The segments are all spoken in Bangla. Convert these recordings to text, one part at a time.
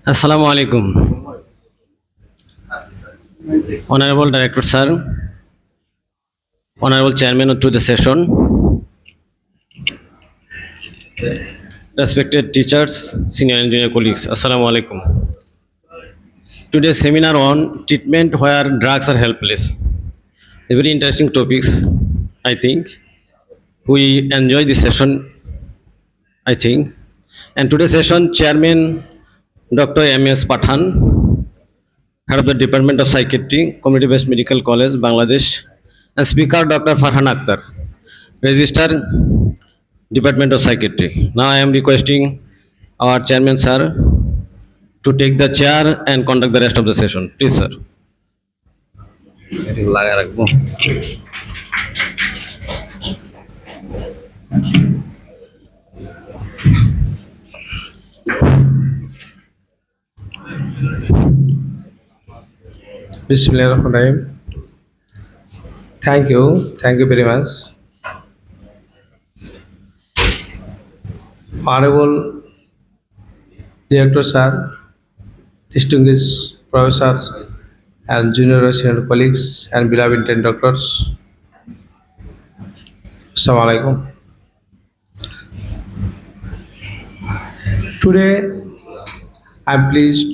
Assalamu alaikum. Honorable Director Sir, Honorable Chairman to the session, respected teachers, senior and junior colleagues. Assalamu alaikum. Today's seminar on treatment where drugs are helpless. A very interesting topics, I think. We enjoy this session, I think. And today's session, Chairman Dr. M.S. Pathan, Head of the Department of Psychiatry, Community-Based Medical College, Bangladesh, and Speaker Dr. Farhan Akhtar, Registrar, Department of Psychiatry. Now I am requesting our Chairman Sir to take the chair and conduct the rest of the session. Please, sir. লাগায় রাখবো। Bismillahirrahmanirrahim. Thank you very much. Honorable Director Sir, distinguished professors and junior and senior colleagues and beloved intern doctors. Assalamu alaikum. Today, I am pleased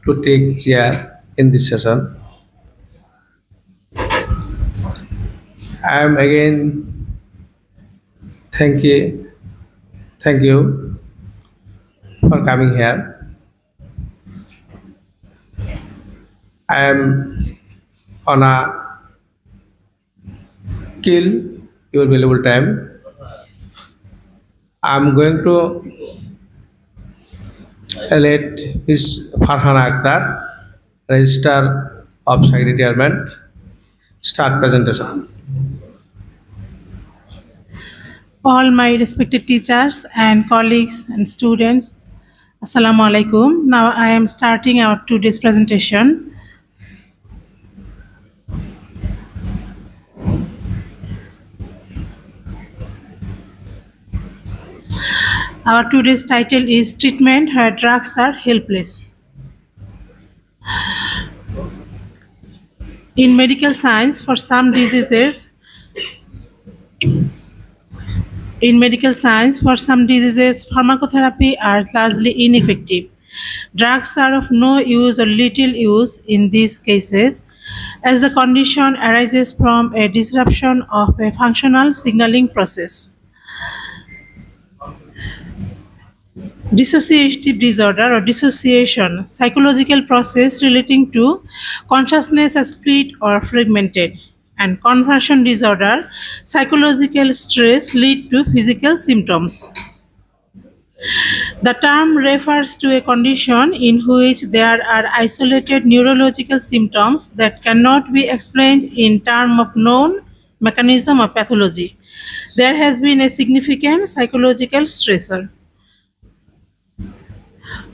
to take chair in this session. I am again thank you for coming here. I am on a kill your valuable time. I am going to let Ms. Farhan Akhtar, Registrar of Psychiatry Department, start presentation. All my respected teachers and colleagues and students, Assalamu alaikum. Now I am starting our today's presentation. Our today's title is Treatment Where Drugs Are Helpless. In medical science, for some diseases, pharmacotherapy are largely ineffective. Drugs are of no use or little use in these cases, as the condition arises from a disruption of a functional signaling process. Dissociative disorder or dissociation, psychological process relating to consciousness as split or fragmented, and conversion disorder, psychological stress lead to physical symptoms. The term refers to a condition in which there are isolated neurological symptoms that cannot be explained in terms of known mechanism of pathology. There has been a significant psychological stressor.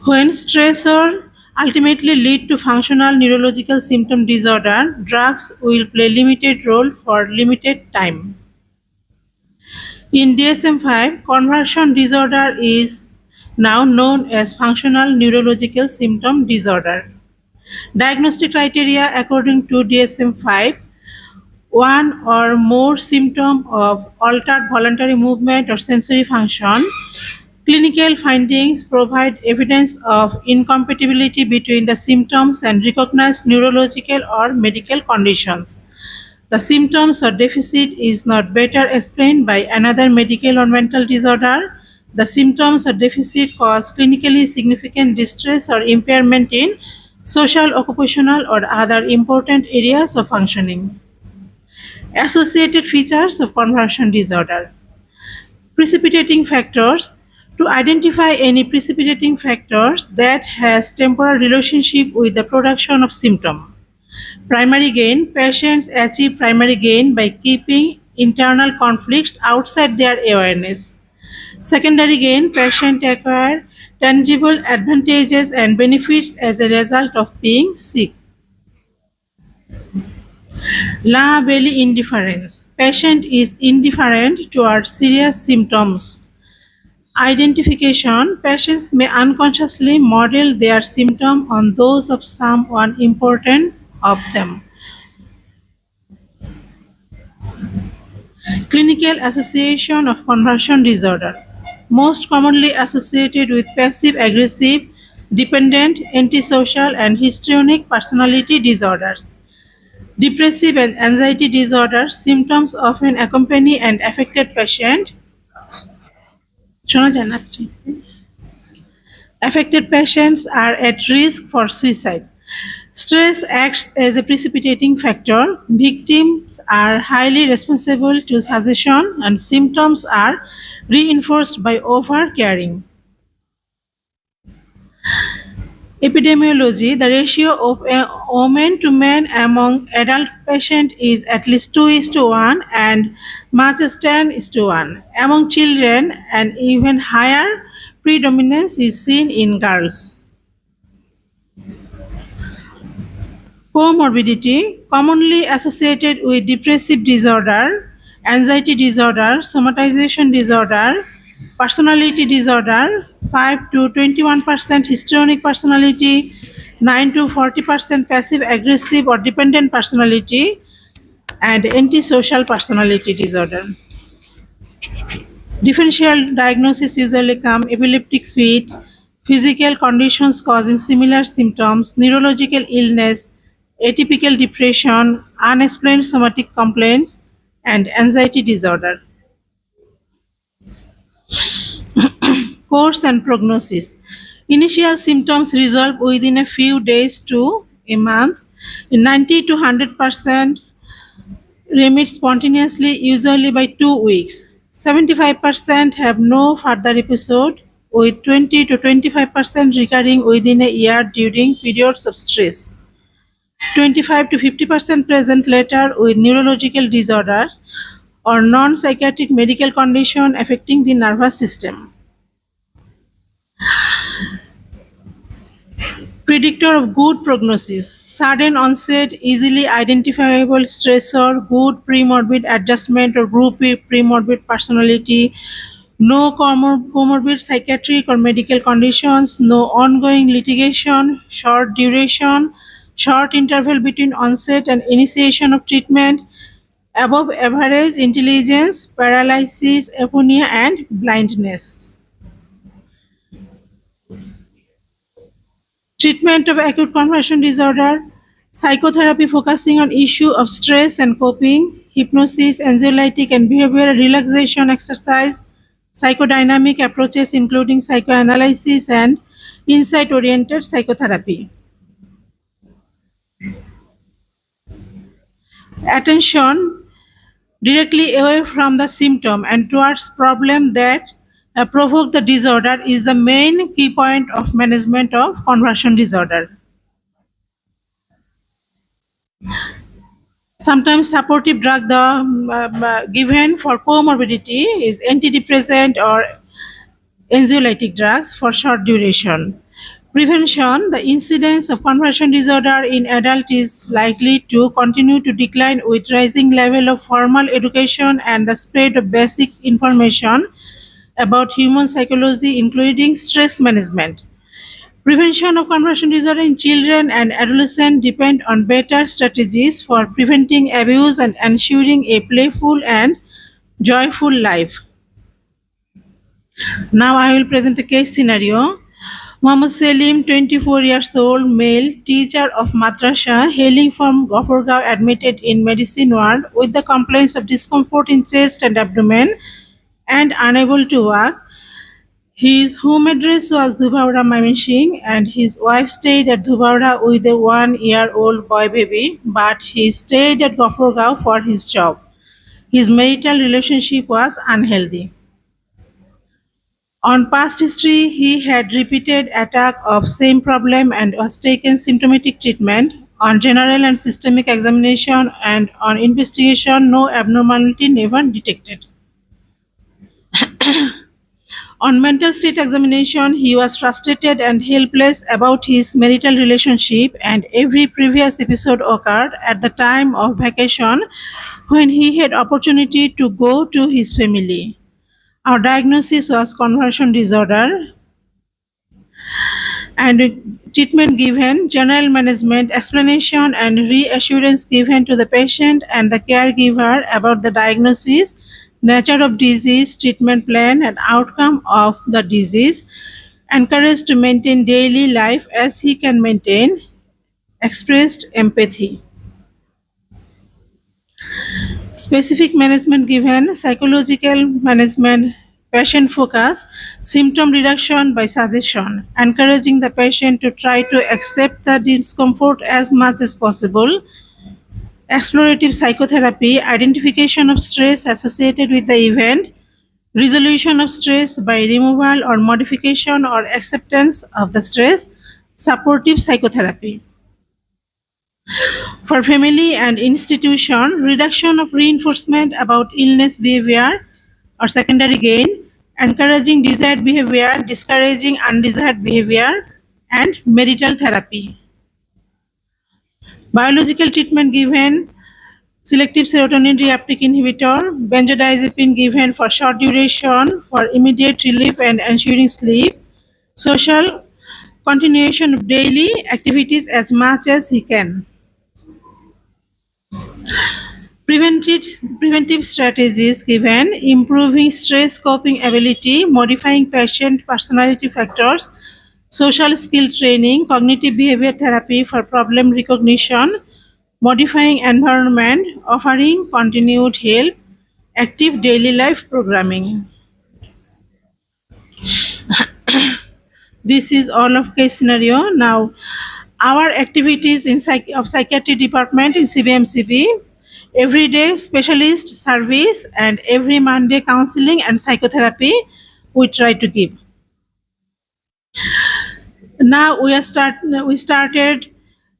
When stressor ultimately lead to functional neurological symptom disorder, drugs will play limited role for limited time. In DSM-5, conversion disorder is now known as functional neurological symptom disorder. Diagnostic criteria according to DSM-5, one or more symptom of altered voluntary movement or sensory function. Clinical findings provide evidence of incompatibility between the symptoms and recognized neurological or medical conditions. The symptoms or deficit is not better explained by another medical or mental disorder. The symptoms or deficit cause clinically significant distress or impairment in social, occupational, or other important areas of functioning. Associated features of conversion disorder. Precipitating factors. To identify any precipitating factors that has temporal relationship with the production of symptom. Primary gain. Patients achieve primary gain by keeping internal conflicts outside their awareness. Secondary gain. Patient acquire tangible advantages and benefits as a result of being sick. La belli indifference. Patient is indifferent toward serious symptoms. Identification: patients may unconsciously model their symptom on those of someone important of them. Clinical association of conversion disorder, most commonly associated with passive aggressive, dependent, antisocial, and histrionic personality disorders. Depressive and anxiety disorder symptoms often accompany an affected patient. শোনা যায় না? Affected patients are at risk for suicide. Stress acts as a precipitating factor. Victims are highly responsible to suggestion, and symptoms are reinforced by over-caring. Epidemiology: the ratio of women to men among adult patients is at least 2:1 and much as 10:1. Among children, an even higher predominance is seen in girls. Comorbidity: commonly associated with depressive disorder, anxiety disorder, somatization disorder, personality disorder, 5 to 21% histrionic personality, 9 to 40% passive aggressive or dependent personality, and antisocial personality disorder. Differential diagnosis usually come epileptic fit, physical conditions causing similar symptoms, neurological illness, atypical depression, unexplained somatic complaints, and anxiety disorder. Course and prognosis: initial symptoms resolve within a few days to a month. In 90 to 100% remit spontaneously, usually by 2 weeks. 75% have no further episode, with 20 to 25% recurring within a year during periods of stress. 25 to 50% present later with neurological disorders or non-psychiatric medical condition affecting the nervous system. Predictor of good prognosis: sudden onset, easily identifiable stressor, good premorbid adjustment or group premorbid personality, no comorbid psychiatric or medical conditions, no ongoing litigation, short duration, short interval between onset and initiation of treatment, above average intelligence, paralysis, apnea, and blindness. Treatment of acute conversion disorder: psychotherapy focusing on issue of stress and coping, hypnosis, anxiolytic and behavioral relaxation exercise, psychodynamic approaches including psychoanalysis and insight-oriented psychotherapy. Attention directly away from the symptom and towards problem that provoke the disorder is the main key point of management of conversion disorder. Sometimes supportive drug given for comorbidity is antidepressant or anxiolytic drugs for short duration. Prevention: the incidence of conversion disorder in adult is likely to continue to decline with rising level of formal education and the spread of basic information about human psychology, including stress management. Prevention of conversion disorder in children and adolescents depend on better strategies for preventing abuse and ensuring a playful and joyful life. Now I will present a case scenario. Muhammad Selim, 24 years old, male, teacher of madrasa, hailing from Ghaforgaon, admitted in medicine ward with the complaints of discomfort in chest and abdomen and unable to walk. His home address was Dhubaura, Mymensingh, and his wife stayed at Dhubaura with a 1-year-old boy baby, but he stayed at Ghaforgaon for his job. His marital relationship was unhealthy. On past history, he had repeated attack of same problem and was taken symptomatic treatment. On general and systemic examination and on investigation, no abnormality never detected. On mental state examination, he was frustrated and helpless about his marital relationship, and every previous episode occurred at the time of vacation when he had opportunity to go to his family. Our diagnosis was conversion disorder, and treatment given, general management, explanation and reassurance given to the patient and the caregiver about the diagnosis, nature of disease, treatment plan and outcome of the disease, encouraged to maintain daily life as he can maintain, expressed empathy. Specific management given, psychological management, patient focus, symptom reduction by suggestion, encouraging the patient to try to accept the discomfort as much as possible, explorative psychotherapy, identification of stress associated with the event, resolution of stress by removal or modification or acceptance of the stress, supportive psychotherapy. For family and institution, reduction of reinforcement about illness behavior or secondary gain, encouraging desired behavior, discouraging undesired behavior, and marital therapy. Biological treatment given, selective serotonin reuptake inhibitor, benzodiazepine given for short duration for immediate relief and ensuring sleep, social continuation of daily activities as much as he can. Preventive strategies given, improving stress coping ability, modifying patient personality factors, social skill training, cognitive behavior therapy for problem recognition, modifying environment, offering continued help, active daily life programming. This is all of case scenario. Now, our activities in psychiatry department in CBMCB, every day specialist service and every Monday counseling and psychotherapy we try to give. Now we started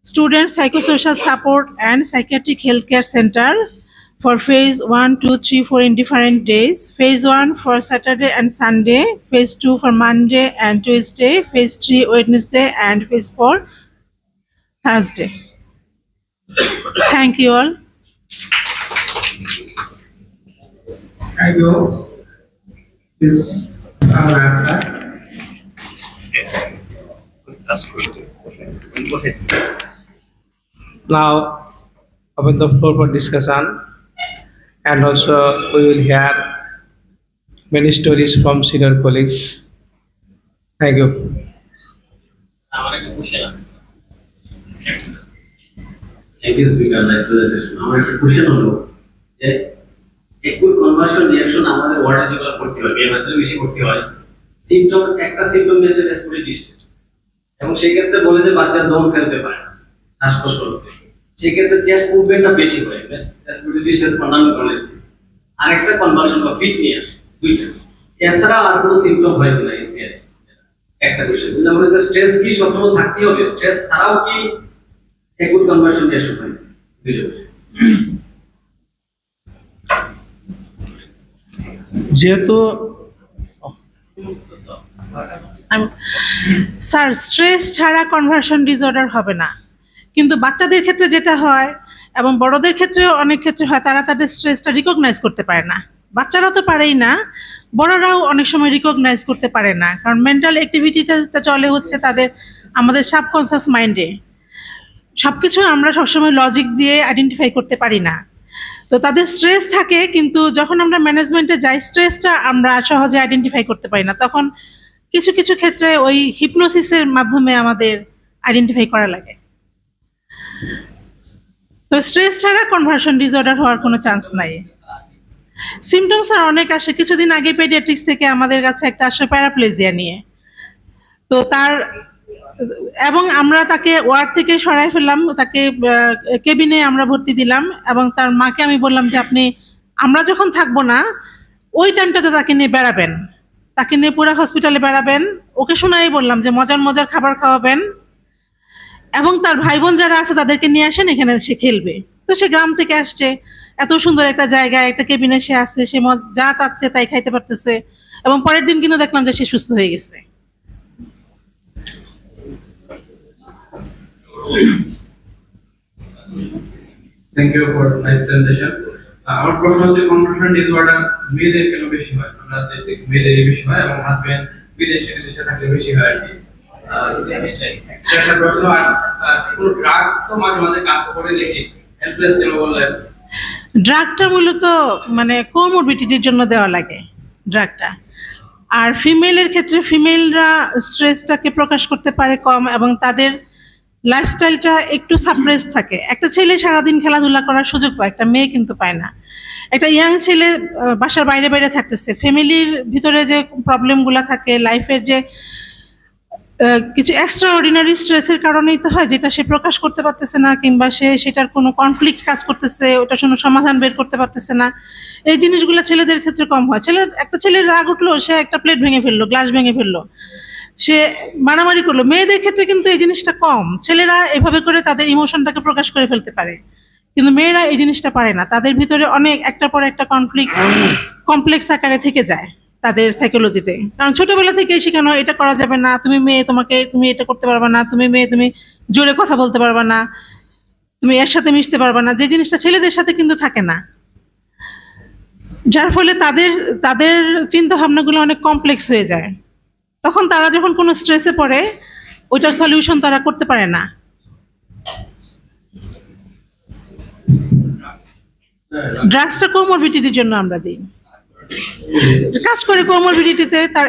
student psychosocial support and psychiatric healthcare center for phase 1, 2, 3, 4 in different days. Phase 1 for Saturday and Sunday, phase 2 for Monday and Tuesday, phase 3 Wednesday and phase 4 Thursday. Thank you all. Thank you. This now open the floor for discussion, and also we will hear many stories from senior colleagues. Thank you. আমার একটা কোশ্চেন আছে thank you speaker nice presentation আমার একটা কোশ্চেন হলো যে একুট কনভার্সন রিঅ্যাকশন আমাদের ওয়ার্ডে যেগুলো করতে হয় এর মধ্যে বেশি করতে হয় সিম্পটম একটা সিম্পটম বেসড রেসপিরেটরি ডিস্ট্রেস এবং সেই ক্ষেত্রে বলে যে বাচ্চা দম ফেলতে পারে না শ্বাসকষ্ট করতে সেই ক্ষেত্রে চেস্ট মুভমেন্টটা বেশি হয় রেসপিরেটরি ডিস্ট্রেস কন্ট্রোল করলে আরেকটা কনভার্সন বা ফিটনেস দুইটা এছাড়া আর কোনো সিম্পটম হয় না এসিআর একটা কোশ্চেন আমরা যে স্ট্রেস কি সবসময় থাকতে হবে স্ট্রেস ছাড়াও কি একুট কনভার্সন রিঅ্যাকশন হয় যেহেতু স্যার স্ট্রেস ছাড়া কনভার্সন ডিসঅর্ডার হবে না, কিন্তু বাচ্চাদের ক্ষেত্রে যেটা হয় এবং বড়দের ক্ষেত্রেও অনেক ক্ষেত্রে হয় তারা তাদের স্ট্রেসটা রিকগনাইজ করতে পারে না। বাচ্চারা তো পারেই না, বড়রাও অনেক সময় রিকগনাইজ করতে পারে না, কারণ মেন্টাল অ্যাক্টিভিটিটা চলে হচ্ছে তাদের আমাদের সাবকনসিয়াস মাইন্ডে। সব কিছু আমরা সবসময় লজিক দিয়ে আইডেন্টিফাই করতে পারি না, তো তাদের স্ট্রেস থাকে, কিন্তু যখন আমরা ম্যানেজমেন্টে যাই স্ট্রেসটা আমরা সহজে আইডেন্টিফাই করতে পারি না, তখন কিছু কিছু ক্ষেত্রে ওই হিপনোসিসের মাধ্যমে আমাদের আইডেন্টিফাই করা লাগে। তো স্ট্রেস ছাড়া কনভার্সন ডিসঅর্ডার হওয়ার কোনো চান্স নাই। সিমটমস আর অনেক আসে। কিছুদিন আগে পেডিয়াট্রিক্স থেকে আমাদের কাছে একটা আসলে প্যারাপ্লেজিয়া নিয়ে, তো তার এবং আমরা তাকে ওয়ার্ড থেকে সরাই ফেললাম, তাকে কেবিনে আমরা ভর্তি দিলাম এবং তার মাকে আমি বললাম যে আপনি আমরা যখন থাকবো না ওই টাইমটাতে তাকে নিয়ে বেড়াবেন, তাকে নিয়ে পুরো হসপিটালে বেড়াবেন। ওকে শোনাই বললাম যে মজার মজার খাবার খাওয়াবেন এবং তার ভাই বোন যারা আছে তাদেরকে নিয়ে আসেন, এখানে সে খেলবে। তো সে গ্রাম থেকে আসছে, এত সুন্দর একটা জায়গায় একটা কেবিনে সে আসছে, সে যা চাচ্ছে তাই খাইতে পারতেছে এবং পরের দিন কিন্তু দেখলাম যে সে সুস্থ হয়ে গেছে। Thank you for nice presentation. Our প্রশ্ন হচ্ছে কনভার্সন ডিসঅর্ডার মেয়েদের কেন বেশি হয়? আপনাদের মেয়েদের বেশি হয় এবং হাজবেন্ড বিদেশে বিদেশে থাকলে বেশি হয় আর কি একটা প্রশ্ন আর পুরো ড্রাগ তো মাঝে মাঝে কাজ করে দেখি হেল্পলেস কেন বললেন ড্রাগটা মূলত মানে কোমরবিডিটির জন্য দেওয়া লাগে ড্রাগটা। আর ফিমেলের ক্ষেত্রে ফিমেলরা স্ট্রেসটাকে প্রকাশ করতে পারে কম এবং তাদের লাইফস্টাইলটা একটু সাপ্রেস থাকে। একটা ছেলে সারাদিন খেলাধুলা করার সুযোগ পায়, একটা মেয়ে কিন্তু পায় না। একটা ইয়াং ছেলে বাসার বাইরে বাইরে থাকতেছে, ফ্যামিলির ভিতরে যে প্রবলেমগুলো থাকে, লাইফের যে কিছু এক্সট্রা অর্ডিনারি স্ট্রেসের কারণেই তো হয়, যেটা সে প্রকাশ করতে পারতেছে না, কিংবা সে সেটার কোনো কনফ্লিক্ট কাজ করতেছে, ওটার কোনো সমাধান বের করতে পারতেছে না। এই জিনিসগুলো ছেলেদের ক্ষেত্রে কম হয়। একটা ছেলের রাগ উঠলো, সে একটা প্লেট ভেঙে ফেললো, গ্লাস ভেঙে ফেললো, সে মারামারি করলো। মেয়েদের ক্ষেত্রে কিন্তু এই জিনিসটা কম। ছেলেরা এভাবে করে তাদের ইমোশনটাকে প্রকাশ করে ফেলতে পারে, কিন্তু মেয়েরা এই জিনিসটা পারে না। তাদের ভিতরে অনেক একটার পর একটা কমপ্লেক্স আকারে থেকে যায় তাদের সাইকোলজিতে। কারণ ছোটবেলা থেকেই শেখানো হয় এটা করা যাবে না, তুমি মেয়ে, তুমি এটা করতে পারবে না, তুমি মেয়ে, তুমি জোরে কথা বলতে পারবে না, তুমি এর সাথে মিশতে পারবে না, যে জিনিসটা ছেলেদের সাথে কিন্তু থাকে না। যার ফলে তাদের তাদের চিন্তা ভাবনাগুলো অনেক কমপ্লেক্স হয়ে যায়। তখন তারা যখন কোনো স্ট্রেসে পড়ে, ওইটার সলিউশন তারা করতে পারে না। ড্রাগসটা কোমরবিডিটির জন্য আমরা দিই, কাজ করে কোমরবিডিটিতে। তার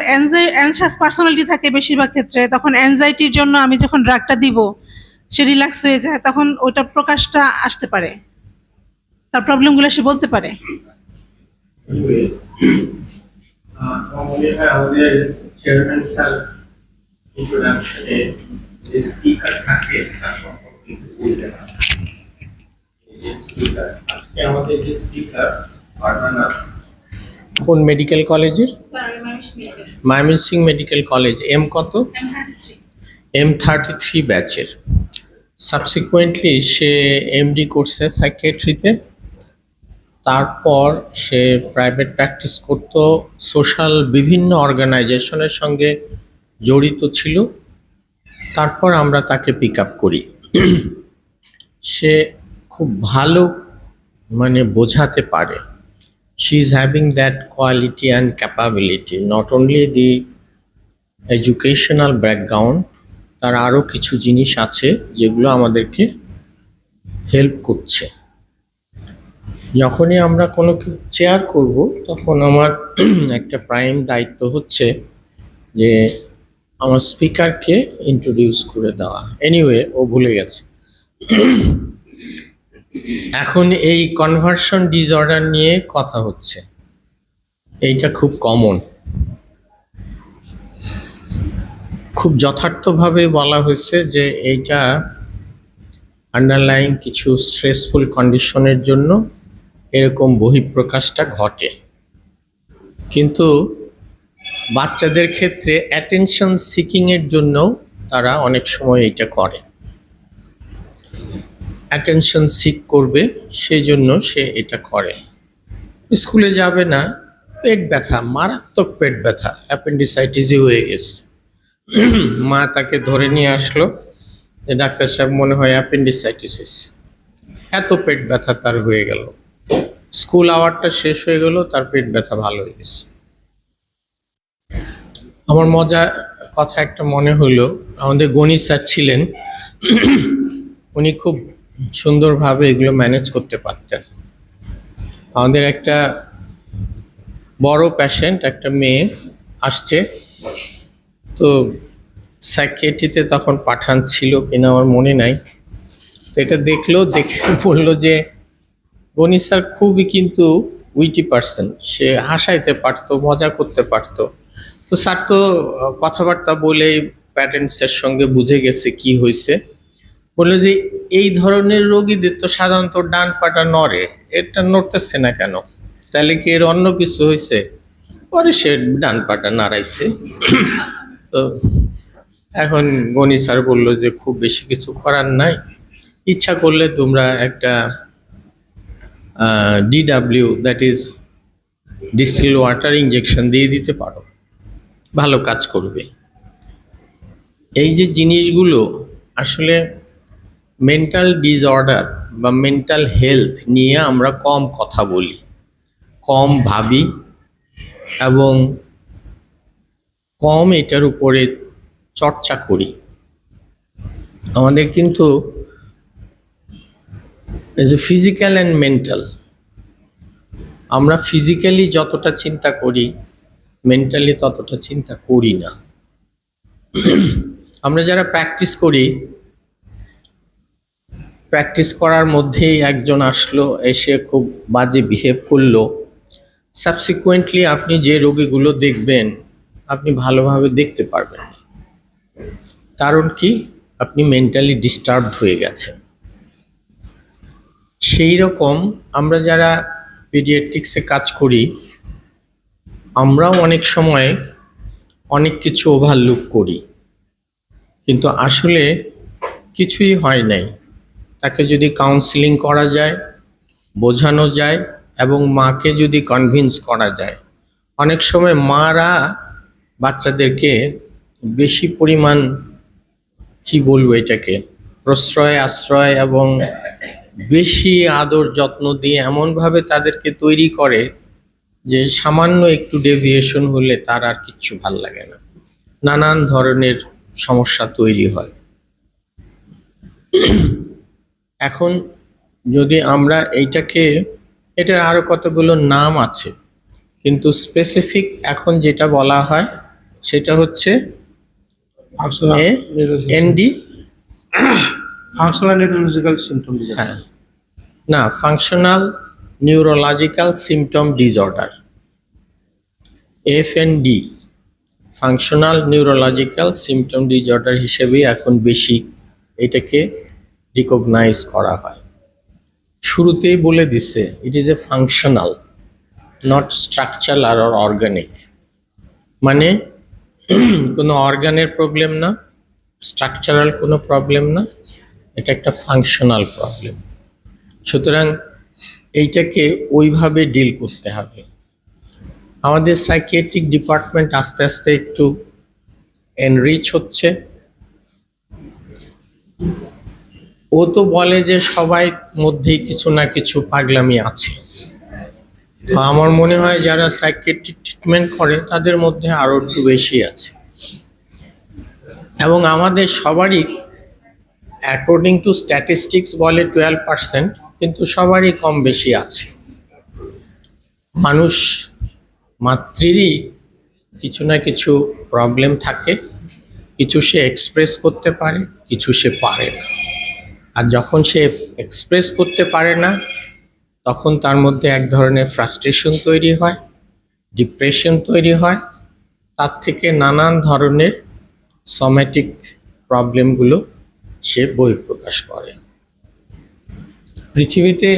অ্যানশাস পার্সোনালিটি থাকে বেশিরভাগ ক্ষেত্রে, তখন অ্যাংজাইটির জন্য আমি যখন ড্রাগটা দিব সে রিল্যাক্স হয়ে যায়, তখন ওইটা প্রকাশটা আসতে পারে, তার প্রবলেমগুলো সে বলতে পারে। আমাদের চেয়ারম্যান স্যার ইন্ট্রোডাকশনে যে স্পিকার থাকে তার সম্পর্কে বলতে না যে স্পিকার আজকে আমাদের যে স্পিকার পাঠানা কোন মেডিকেল কলেজের? Mymensingh medical college. এম কত? M33 ব্যাচের। সাবসিকুয়েন্টলি সে এমডি করছে সাইকিয়াট্রিতে। তারপর সে প্রাইভেট প্র্যাকটিস করত, সোশ্যাল বিভিন্ন অর্গানাইজেশনের সঙ্গে জড়িত ছিল। তারপর আমরা তাকে পিক আপ করি। সে খুব ভালো মানে বোঝাতে পারে। She is having that quality and capability, not only the educational background, তার আরও কিছু জিনিস আছে যেগুলো আমাদেরকে হেল্প করছে। যখনই আমরা কোনো চেয়ার করব তখন আমার একটা প্রাইম দায়িত্ব হচ্ছে যে আমার স্পিকারকে ইন্ট্রোডিউস করে দেওয়া। এনিওয়ে, ও ভুলে গেছে। এখন এই কনভার্সন ডিসঅর্ডার নিয়ে কথা হচ্ছে। এইটা খুব কমন, খুব যথার্থভাবে বলা হয়েছে যে এইটা আন্ডারলাইং কিছু স্ট্রেসফুল কন্ডিশনের জন্য এরকম বহিঃপ্রকাশটা ঘটে। কিন্তু বাচ্চাদের ক্ষেত্রে অ্যাটেনশন সিকিংয়ের জন্যও তারা অনেক সময় এটা করে। অ্যাটেনশন সিক করবে সেই জন্য সে এটা করে। স্কুলে যাবে না, পেট ব্যথা, মারাত্মক পেট ব্যথা, অ্যাপেন্ডিসাইটিসই হয়ে গেছে। মা তাকে ধরে নিয়ে আসলো যে ডাক্তার সাহেব মনে হয় অ্যাপেন্ডিসাইটিস হয়েছে। এত পেট ব্যথা তার হয়ে গেল। স্কুল আওয়ারটা শেষ হয়ে গেল, তার পেট ব্যথা ভালো হয়ে গেছে। আমার মজার কথা একটা মনে হলো, আমাদের গণিত স্যার ছিলেন, উনি খুব সুন্দরভাবে এগুলো ম্যানেজ করতে পারতেন। আমাদের একটা বড় পেশেন্ট, একটা মেয়ে আসছে, তো সাইকিয়াট্রিতে তখন পাঠান ছিল কিনা আমার মনে নাই। তো এটা দেখলো, দেখে বললো যে গণিত স্যার খুবই কিন্তু উইটি পার্সন, সে হাসাইতে পারতো, মজা করতে পারতো। তো স্যার তো কথাবার্তা বলে প্যারেন্টসের সঙ্গে বুঝে গেছে কি হয়েছে। বললো যে এই ধরনের রোগীদের তো সাধারণত ডান পাটা নড়ে, এটা নড়তেছে না কেন, তাহলে কি এর অন্য কিছু হয়েছে? পরে সে ডান পাটা নাড়াইছে। তো এখন গণি স্যার বললো যে খুব বেশি কিছু করার নাই, ইচ্ছা করলে তোমরা একটা DW, that is distil water injection দিয়ে দিতে পারো, ভালো কাজ করবে। এই যে জিনিসগুলো আসলে মেন্টাল ডিসঅর্ডার বা মেন্টাল হেলথ নিয়ে আমরা কম কথা বলি, কম ভাবি, এবং কম এটার উপরে চর্চা করি। আমাদের কিন্তু ফিজিক্যাল অ্যান্ড মেন্টাল, আমরা ফিজিক্যালি যতটা চিন্তা করি মেন্টালি ততটা চিন্তা করি না। আমরা যারা প্র্যাকটিস করি, প্র্যাকটিস করার মধ্যেই একজন আসলো, এসে খুব বাজে বিহেভ করলো, সাবসিকুয়েন্টলি আপনি যে রোগীগুলো দেখবেন আপনি ভালোভাবে দেখতে পারবেন না। কারণ কি? আপনি মেন্টালি ডিস্টার্বড হয়ে গেছেন। সেই রকম আমরা যারা পিডিয়াট্রিক্সে কাজ করি, আমরাও অনেক সময় অনেক কিছু ওভারলুক করি, কিন্তু আসলে কিছুই হয় নাই। তাকে যদি কাউন্সিলিং করা যায়, বোঝানো যায় এবং মাকে যদি কনভিন্স করা যায়, অনেক সময় মারা বাচ্চাদেরকে বেশি পরিমাণ কি বলবো এটাকে প্রশ্রয় আশ্রয় এবং বেশি আদর যত্ন দিয়ে এমনভাবে তাদেরকে তৈরি করে যে সামান্য একটু ডেভিয়েশন হলে তার আর কিচ্ছু ভাল লাগে না, নানান ধরনের সমস্যা তৈরি হয়। এখন যদি আমরা এটার আরো কতগুলো নাম আছে, কিন্তু স্পেসিফিক এখন যেটা বলা হয় সেটা হচ্ছে Functional neurological- ND, functional neurological symptom disorder. হ্যাঁ না, functional neurological symptom disorder, FND, functional neurological symptom disorder হিসেবেই এখন বেশি এটাকে রিকগনাইজ করা হয়। শুরুতেই বলে দিছে it is a functional, not structural আর অর্গানিক, মানে কোনো অর্গানের প্রবলেম না, স্ট্রাকচারাল কোনো প্রবলেম না, এটা একটা ফাংশনাল প্রবলেম। সুতরাং এইটাকে ওইভাবে ডিল করতে হবে। আমাদের সাইকিয়াট্রিক ডিপার্টমেন্ট আস্তে আস্তে একটু এনরিচ হচ্ছে। ও তো বলে যে সবাই মধ্যেই কিছু না কিছু পাগলামি আছে, তো আমার মনে হয় যারা সাইকিয়াট্রিক ট্রিটমেন্ট করে তাদের মধ্যে আরো একটু বেশি আছে, এবং আমাদের সবারই অ্যাকর্ডিং টু স্ট্যাটিস্টিক্স বলে 12%, কিন্তু সবারই কম বেশি আছে। মানুষ মাত্রেরই কিছু না কিছু প্রবলেম থাকে, কিছু সে এক্সপ্রেস করতে পারে, কিছু সে পারে না। আর যখন সে এক্সপ্রেস করতে পারে না তখন তার মধ্যে এক ধরনের ফ্রাস্ট্রেশন তৈরি হয়, ডিপ্রেশন তৈরি হয়, তার থেকে নানান ধরনের সোম্যাটিক প্রবলেমগুলো সে বহিঃপ্রকাশ করে। পৃথিবীতে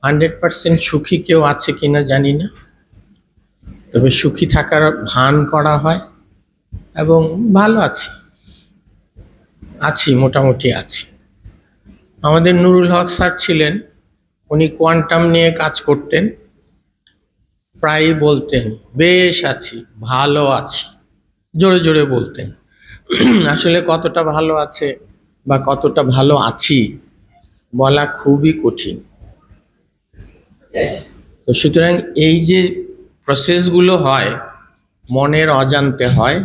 100% সুখী কেউ আছে কিনা জানি না, তবে সুখী থাকার ভান করা হয় এবং ভালো আছি, মোটামুটি আছি। আমাদের নুরুল হক স্যার ছিলেন, উনি কোয়ান্টাম নিয়ে কাজ করতেন, প্রায়ই বলতেন বেশ আছি, ভালো আছি, জোরে জোরে বলতেন। আসলে কতটা ভালো আছে বা কতটা ভালো আছি বলা খুবই কঠিন। তো সুতরাং এই যে প্রসেসগুলো হয় মনের অজান্তে হয়,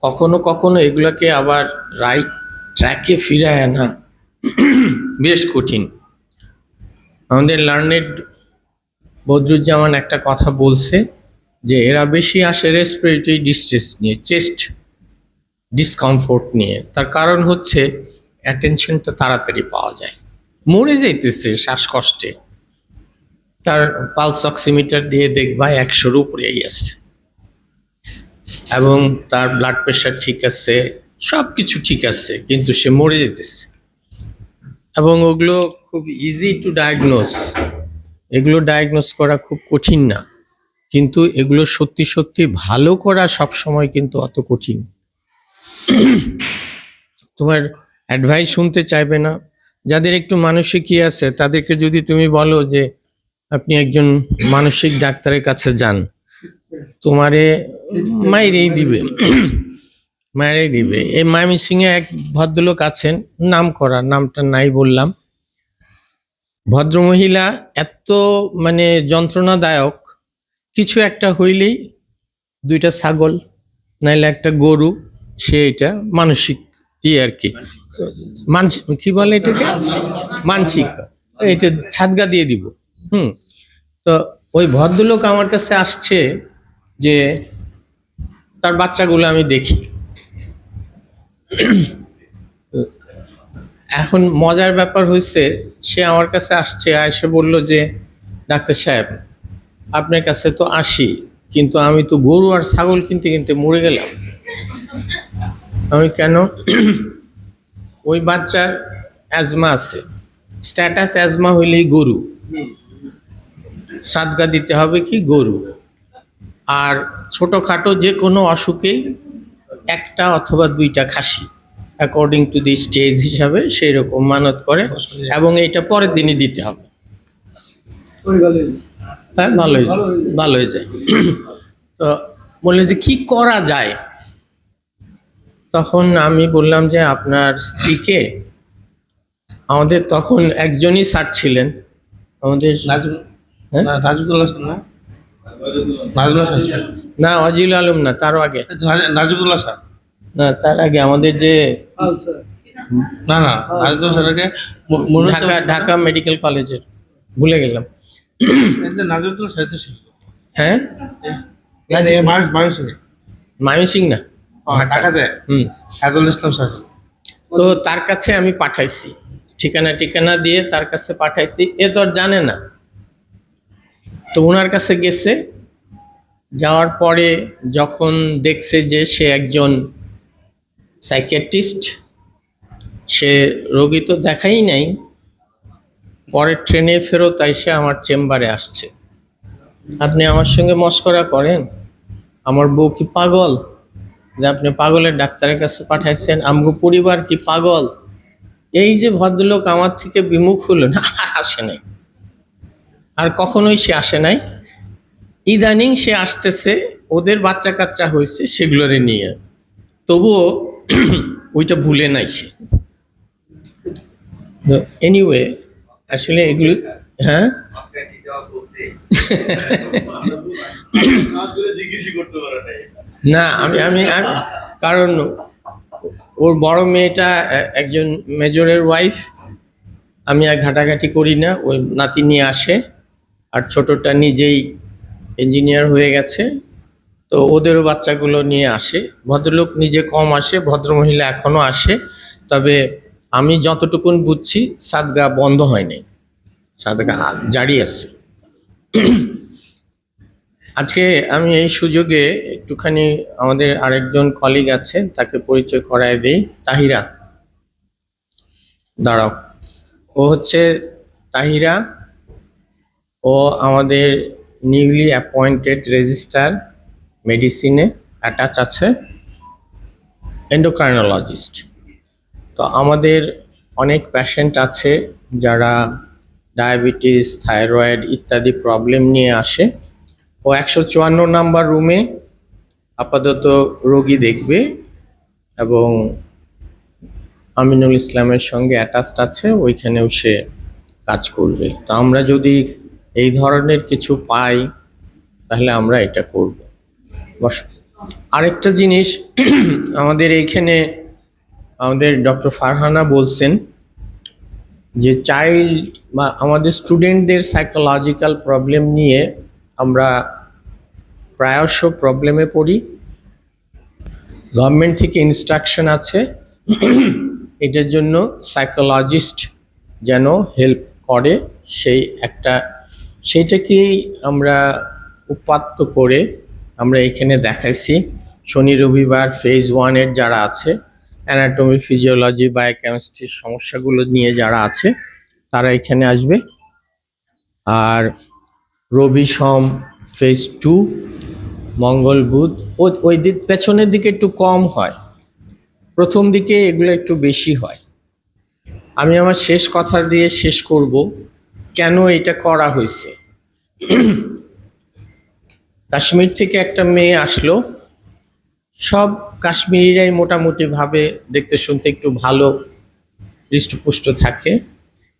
কখনো কখনো এগুলোকে আবার রাইট ট্র্যাকে ফিরায় আনা বেশ কঠিন। আমাদের লার্নেড বদরুজ্জামান একটা কথা বলছে যে এরা বেশি আসে রেসপিরেটরি ডিস্ট্রেস নিয়ে, চেস্ট ডিসকমফোর্ট নিয়ে। তার কারণ হচ্ছে অ্যাটেনশনটা তাড়াতাড়ি পাওয়া যায়, মরে যাইতেছে শ্বাসকষ্টে, তার পালস অক্সিমিটার দিয়ে দেখবা 100-র উপরেই আছে এবং তার ব্লাড প্রেশার ঠিক আছে, সব কিছু ঠিক আছে, কিন্তু সে মরে যেতেছে। এবং ওগুলো খুব ইজি টু ডায়াগনোস, এগুলো ডায়াগনোস করা খুব কঠিন না, কিন্তু এগুলো সত্যি সত্যি ভালো করা সবসময় কিন্তু অত কঠিন। তোমার অ্যাডভাইস শুনতে চাইবে না। যাদের একটু মানসিকই আছে তাদেরকে যদি তুমি বলো যে আপনি একজন মানসিক ডাক্তারের কাছে যান, তোমারে মাইরেই দিবে, মাইরেই দিবে। এই ময়মনসিংহে এক ভদ্রলোক আছেন, নাম করা, নামটা নাই বললাম, ভদ্রমহিলা এত মানে যন্ত্রণাদায়ক, কিছু একটা হইলেই দুইটা ছাগল নাইলে একটা গরু, সে এটা মানসিক আর কি, মানসিক কি বলে এটাকে, মানসিক, এটা ছাদগা দিয়ে দিব। তো ওই ভদ্রলোক আমার কাছে আসছে যে তার বাচ্চাগুলো আমি দেখি। এখন মজার ব্যাপার হয়েছে, সে আমার কাছে আসছে, এসে বলল যে ডাক্তার সাহেব আপনার কাছে তো আসি, কিন্তু আমি তো গরু আর ছাগল কিনতে কিনতে মরে গেলাম। আমি কেন? ওই বাচ্চার অ্যাজমা আছে, স্ট্যাটাস অ্যাজমা হইলেই গরু, সাদগা দিতে হবে কি গরু, আর ছোটোখাটো যে কোনো অসুখেই একটা অথবা দুইটা খাসি অ্যাকর্ডিং টু দি স্টেজ হিসাবে সেই রকম মানত করে, এবং এইটা পরের দিনই দিতে হবে। হ্যাঁ, ভালো হয়ে যায়। তো বললে যে কি করা যায়, তখন আমি বললাম যে আপনার স্ত্রীকে, আমাদের তখন একজনই স্যার ছিলেন আমাদের, হ্যাঁ? নাজিবুল্লাহ স্যার না? নাজিবুল্লাহ স্যার, না অজিল আলম না, তারও আগে, নাজিবুল্লাহ স্যার, না তার আগে আমাদের যে না নাজিবুল্লাহ স্যারকে ঢাকা মেডিকেল কলেজের, ভুলে গেলাম। নাজিবুল্লাহ স্যার তো ছিল, হ্যাঁ, ময়মনসিং না, ঢাকাতে হায়দুল ইসলাম স্যার। তো তার কাছে আমি পাঠাইছি, ঠিকানা দিয়ে তার কাছে পাঠাইছি, এ তো আর জানে না। তো ওনার কাছে গেছে, যাওয়ার পরে যখন দেখছে যে সে একজন সাইকিয়াট্রিস্ট, সে রোগী তো দেখাই নাই, পরে ট্রেনে ফেরত এসে আমার চেম্বারে আসছে, আপনি আমার সঙ্গে মশকরা করেন, আমার বউ কি পাগল যে আপনি পাগলের ডাক্তারের কাছে পাঠাইছেন, আমগো পরিবার কি পাগল? এই যে ভদ্রলোক আমার থেকে বিমুখ হলো না, আর আসে নাই, আর কখনোই সে আসে নাই। ইদানিং সে আসতেছে, ওদের বাচ্চা কাচ্চা হয়েছে সেগুলোরে নিয়ে, তবুও ওইটা ভুলে নাই সে। এনিওয়ে, আসলে এগুলো, হ্যাঁ, না আমি আমি আমি কারণ ওর বড় মেয়েটা একজন মেজরের ওয়াইফ, আমি আর ঘাটাঘাটি করি না, ওই নাতি নিয়ে আসে, আর ছোটটা নিজেই ইঞ্জিনিয়ার হয়ে গেছে, তো ওদেরও বাচ্চাগুলো নিয়ে আসে। ভদ্রলোক নিজে কম আসে, ভদ্রমহিলা এখনও আসে, তবে আমি যতটুকুন বুঝছি সাদগা বন্ধ হয়নি, সাদগা জারি আছে। আজকে আমি এই সুযোগে একটুখানি আমাদের আরেকজন কলিগ আছে, তাকে পরিচয় করায় দেই। তাহিরা, দাঁড়াও, ও হচ্ছে তাহিরা, ও আমাদের নিউলি অ্যাপয়েন্টেড রেজিস্ট্রার মেডিসিনে অ্যাটাচ আছে, এন্ডোক্রাইনোলজিস্ট। তো আমাদের অনেক পেশেন্ট আছে যারা ডায়াবেটিস, থাইরয়েড ইত্যাদি প্রবলেম নিয়ে আসে। ও 154 নাম্বার রুমে আপাতত রোগী দেখবে এবং আমিনুল ইসলামের সঙ্গে অ্যাটাচড আছে, ওইখানেও সে কাজ করবে। তো আমরা যদি এই ধরনের কিছু পাই তাহলে আমরা এটা করব। বস, আরেকটা জিনিস আমাদের এইখানে আমাদের ডক্টর ফারহানা বলছেন যে চাইল্ড বা আমাদের স্টুডেন্টদের সাইকোলজিক্যাল প্রবলেম নিয়ে আমরা প্রায়শ প্রবলেমে পড়ি। গভর্নমেন্ট থেকে ইনস্ট্রাকশন আছে এটার জন্য সাইকোলজিস্ট যেন হেল্প করে, সেইটাকেই আমরা উপাত্ত করে আমরা এখানে দেখাইছি। শনি রবিবার ফেজ 1-এর যারা আছে, অ্যানাটমি, ফিজিওলজি, বায়োকেমিস্ট্রির সমস্যাগুলো নিয়ে যারা আছে তারা এখানে আসবে। আর রবি সোম ফেজ 2, মঙ্গল বুধ ওই দিক পেছনের দিকে একটু কম হয়, প্রথম দিকে এগুলো একটু বেশি হয়। আমি আমার শেষ কথা দিয়ে শেষ করব কেন এটা করা হয়েছে। কাশ্মীর থেকে একটা মেয়ে আসলো, সব কাশ্মীরিরাই মোটামুটি ভাবে দেখতে শুনতে একটু ভালো হৃষ্টপুষ্ট থাকে।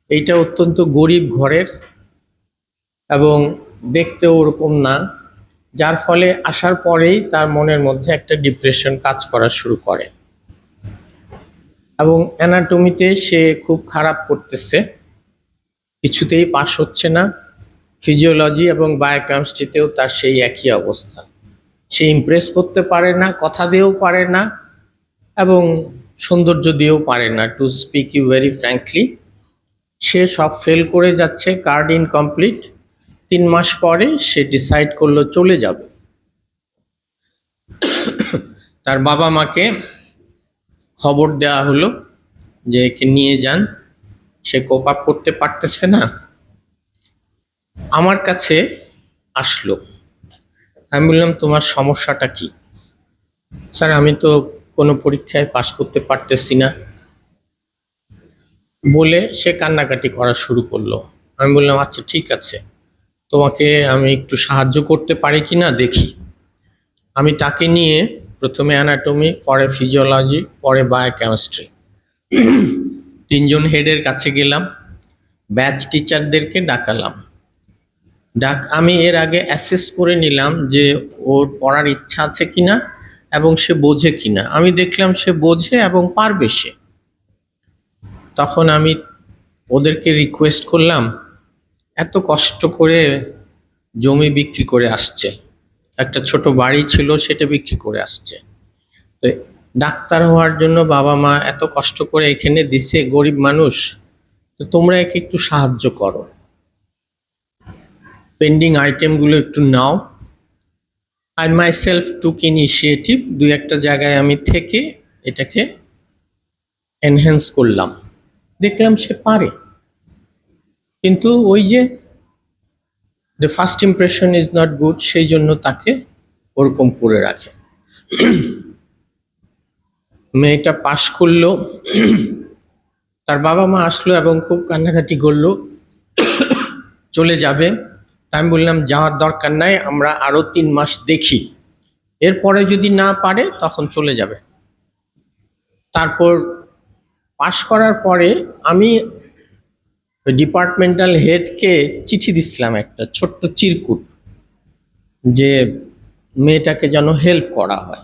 এইটা অত্যন্ত গরিব ঘরের এবং দেখতেও ওরকম না, যার ফলে আসার পরেই তার মনের মধ্যে একটা ডিপ্রেশন কাজ করা শুরু করে এবং অ্যানাটমিতে সে খুব খারাপ করতেছে, কিছুতেই পাস হচ্ছে না। ফিজিওলজি এবং বায়োকেমিস্ট্রিতেও তার সেই একই অবস্থা। সে ইমপ্রেস করতে পারে না, কথা দিয়েও পারে না এবং সৌন্দর্য দিয়েও পারে না। To speak you very frankly, সে সব ফেল করে যাচ্ছে, কার্ড ইনকমপ্লিট। 3 মাস পরে সে ডিসাইড করলো চলে যাবে। তার বাবা মাকে খবর দেওয়া হলো যে একে নিয়ে যান, সে কোপ আপ করতে পারতেছে না। আমার কাছে আসলো, আমি বললাম তোমার সমস্যাটা কি? স্যার আমি তো কোনো পরীক্ষায় পাশ করতে পারতেছি না বলে সে কান্নাকাটি করা শুরু করলো। আমি বললাম আচ্ছা ঠিক আছে, তোমাকে আমি একটু সাহায্য করতে পারি কি না দেখি। আমি তাকে নিয়ে প্রথমে অ্যানাটমি, পরে ফিজিওলজি, পরে বায়োকেমিস্ট্রি 3 জন হেডের কাছে গেলাম, ব্যাচ টিচারদেরকে ডাকালাম। আমি এর আগে অ্যাসেস করে নিলাম যে ওর পড়ার ইচ্ছা আছে কিনা এবং সে বোঝে কিনা। আমি দেখলাম সে বোঝে এবং পারবে সে। তখন আমি ওদেরকে রিকোয়েস্ট করলাম, এত কষ্ট করে জমি বিক্রি করে আসছে, একটা ছোট বাড়ি ছিল সেটা বিক্রি করে আসছে, তো ডাক্তার হওয়ার জন্য বাবা মা এত কষ্ট করে এখানে দিছে, গরিব মানুষ, তো তোমরা একে একটু সাহায্য করো, পেন্ডিং আইটেমগুলো একটু নাও। আই মাইসেলফ টুক ইনিশিয়েটিভ, 2-1টা জায়গায় আমি থেকে এটাকে এনহ্যান্স করলাম, দেখলাম সে পারে। কিন্তু ওই যে the first impression is not good, সেই জন্য তাকে ওরকম করে রাখে। মেয়েটা পাশ করলো, তার বাবা মা আসলো এবং খুব কান্নাকাটি করলো, চলে যাবে। তা আমি বললাম যাওয়ার দরকার নাই, আমরা আরো 3 মাস দেখি, এরপরে যদি না পারে তখন চলে যাবে। তারপর পাশ করার পরে আমি ডিপার্টমেন্টাল হেডকে চিঠি দিছিলাম, একটা ছোট্ট চিরকুট, যে মেয়েটাকে যেন হেল্প করা হয়।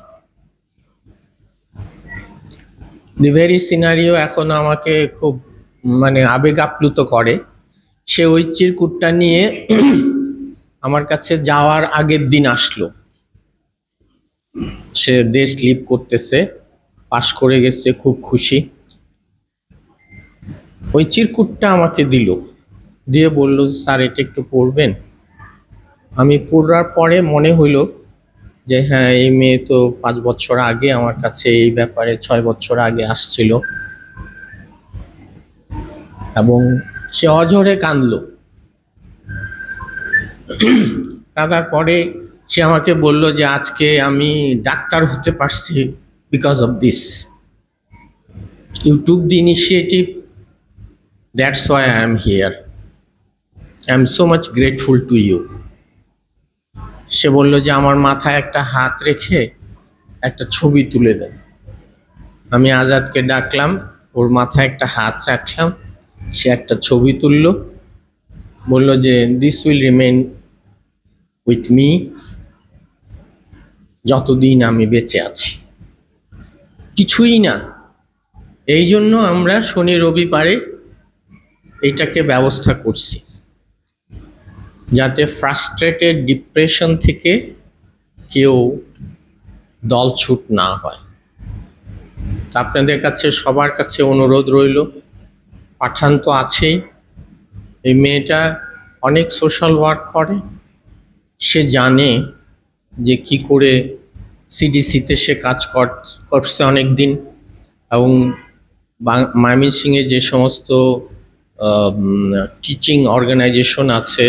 দি ভেরি সিনারিও এখন আমাকে খুব আবেগ আপ্লুত করে। সে ওই চিরকুটটা নিয়ে আমার কাছে যাওয়ার আগের দিন আসলো, সে দেশ লিভ করতেছে, পাশ করে গেছে, খুব খুশি। ওই চিরকুটটা আমাকে দিল, দিয়ে বলল স্যার এটা একটু পড়বেন। আমি পড়ার পরে মনে হইলো যে হ্যাঁ, এই মেয়ে তো 5 বছর আগে আমার কাছে এই ব্যাপারে 6 বছর আগে আসছিল, এবং সে অঝরে কাঁদলো। কাঁদার পরে সে আমাকে বলল যে আজকে আমি ডাক্তার হতে পারছি because of this, you took the initiative, that's why I am here, I am so much grateful to you. সে বলল যে আমার মাথায় একটা হাত রেখে একটা ছবি তুলে দেন। আমি আজাদকে ডাকলাম, ওর মাথায় একটা হাত রাখলাম, সে একটা ছবি তুলল, বলল যে this will remain with me যতদিন আমি বেঁচে আছি। কিছুই না, এই জন্য আমরা শনি রবিবারে এইটাকে ব্যবস্থা করছি, যাতে ফ্রাস্ট্রেটেড ডিপ্রেশন থেকে কেউ দলছুট না হয়। তা আপনাদের কাছে সবার কাছে অনুরোধ রইল, পাঠান তো আছেই, এই মেয়েটা অনেক সোশ্যাল ওয়ার্ক করে, সে জানে যে কি করে সিডিসিতে সে কাজ করছে অনেক দিন, এবং ময়মনসিংহে যে সমস্ত টিচিং অর্গানাইজেশন আছে,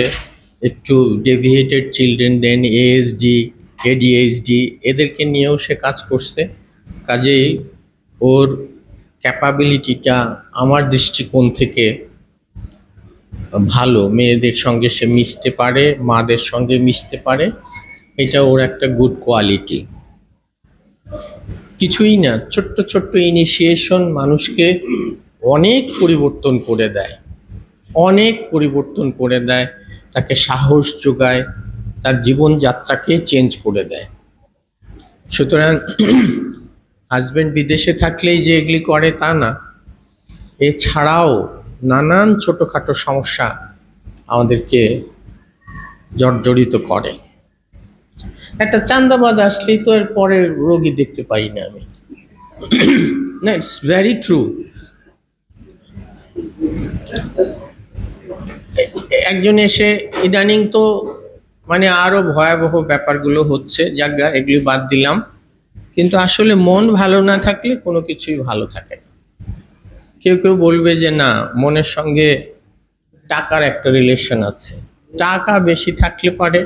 একটু ডেভিয়েটেড চিলড্রেন, দেন এএসডি, এডিএইচডি, এদেরকে নিয়েও সে কাজ করছে। কাজেই ওর ক্যাপাবিলিটিটা আমার দৃষ্টিকোণ থেকে ভালো, মেয়েদের সঙ্গে সে মিশতে পারে, মাদের সঙ্গে মিশতে পারে, এটা ওর একটা গুড কোয়ালিটি। কিছুই না, ছোট্ট ছোট্ট ইনিশিয়েশন মানুষকে অনেক পরিবর্তন করে দেয়, অনেক পরিবর্তন করে দেয়, তাকে সাহস যোগায়, তার জীবনযাত্রাকে চেঞ্জ করে দেয়। সুতরাং হাজব্যান্ড বিদেশে থাকলেই যে এগুলি করে তা না, এছাড়াও নানান ছোটোখাটো সমস্যা আমাদেরকে জর্জরিত করে। একটা চাঁদাবাজ আসলেই তো এর পরের রোগী দেখতে পাই না আমি। না, ইটস ভেরি ট্রু। একজন এসে ইদানিং তো মানে আরো ভয়াবহ ব্যাপারগুলো হচ্ছে, জায়গা এগুলি বাদ দিলাম, কিন্তু আসলে মন ভালো না থাকলে কোনো কিছুই ভালো থাকে না। কেউ কেউ বলবে যে না, মনের সঙ্গে টাকার একটা রিলেশন আছে, টাকা বেশি থাকলে পরে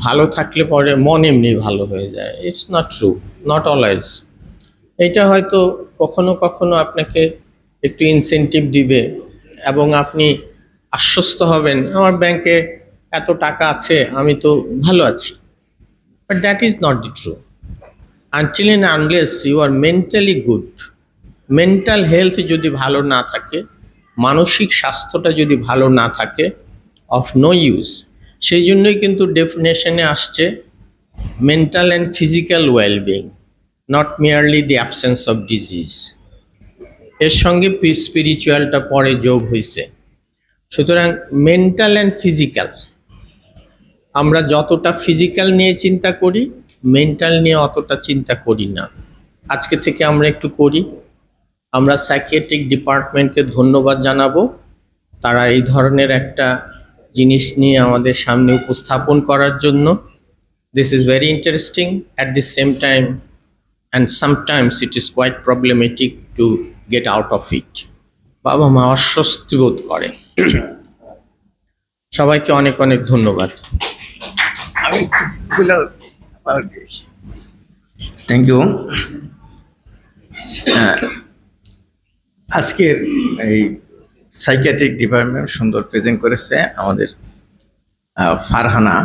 ভালো থাকলে পরে মন এমনি ভালো হয়ে যায়। It's not true, not always. এটা হয়তো কখনো কখনো আপনাকে একটু ইনসেনটিভ দিবে এবং আপনি আশ্বস্ত হবেন আমার ব্যাংকে এত টাকা আছে, আমি তো ভালো আছি। But that is not the true until and unless you are mentally good. Mental health যদি ভালো না থাকে, মানসিক স্বাস্থ্যটা যদি ভালো না থাকে, অফ নো ইউজ। সেই জন্যই কিন্তু ডেফিনেশনে আসছে mental and physical wellbeing, not merely the absence of disease. এর সঙ্গে স্পিরিচুয়ালটা পরে যোগ হয়েছে। সুতরাং মেন্টাল অ্যান্ড ফিজিক্যাল, আমরা যতটা ফিজিক্যাল নিয়ে চিন্তা করি, মেন্টাল নিয়ে অতটা চিন্তা করি না। আজকে থেকে আমরা একটু করি। আমরা সাইকিয়াট্রিক ডিপার্টমেন্টকে ধন্যবাদ জানাবো, তারা এই ধরনের একটা জিনিস নিয়ে আমাদের সামনে উপস্থাপন করার জন্য। This is very interesting at the same time, and sometimes it is quite problematic to get out of it. বাবা মা অস্বস্তি বোধ করে। সবাইকে অনেক অনেক ধন্যবাদ। Thank you. আজকের এই সাইকিয়াট্রিক ডিপার্টমেন্ট সুন্দর প্রেজেন্ট করেছে আমাদের ফারহানা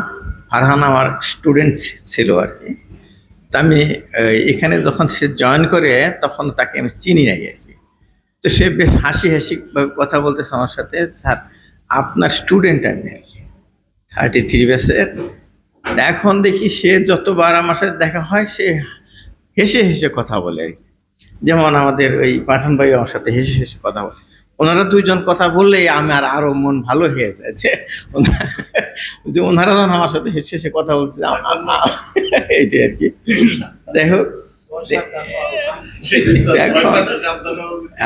আমার স্টুডেন্ট ছিল আর কি। তা আমি এখানে যখন সে জয়েন করে তখন তাকে আমি চিনি নাই আর কি। তো সে বেশ হাসি কথা বলতেছে আমার সাথে, স্যার আপনার স্টুডেন্ট আমি আর কি, 33 ব্যাচের। এখন দেখি সে যতবার আমার সাথে দেখা হয় সে হেসে হেসে কথা বলে আর কি। যেমন আমাদের ওই পাঠান ভাই আমার সাথে হেসে হেসে কথা বলে। ওনারা দুইজন কথা বললেই আমার আরো মন ভালো হয়ে যাচ্ছে। যে ওনারা যখন আমার সাথে হেসে হেসে কথা বলছে এইটাই আর কি। যাই হোক,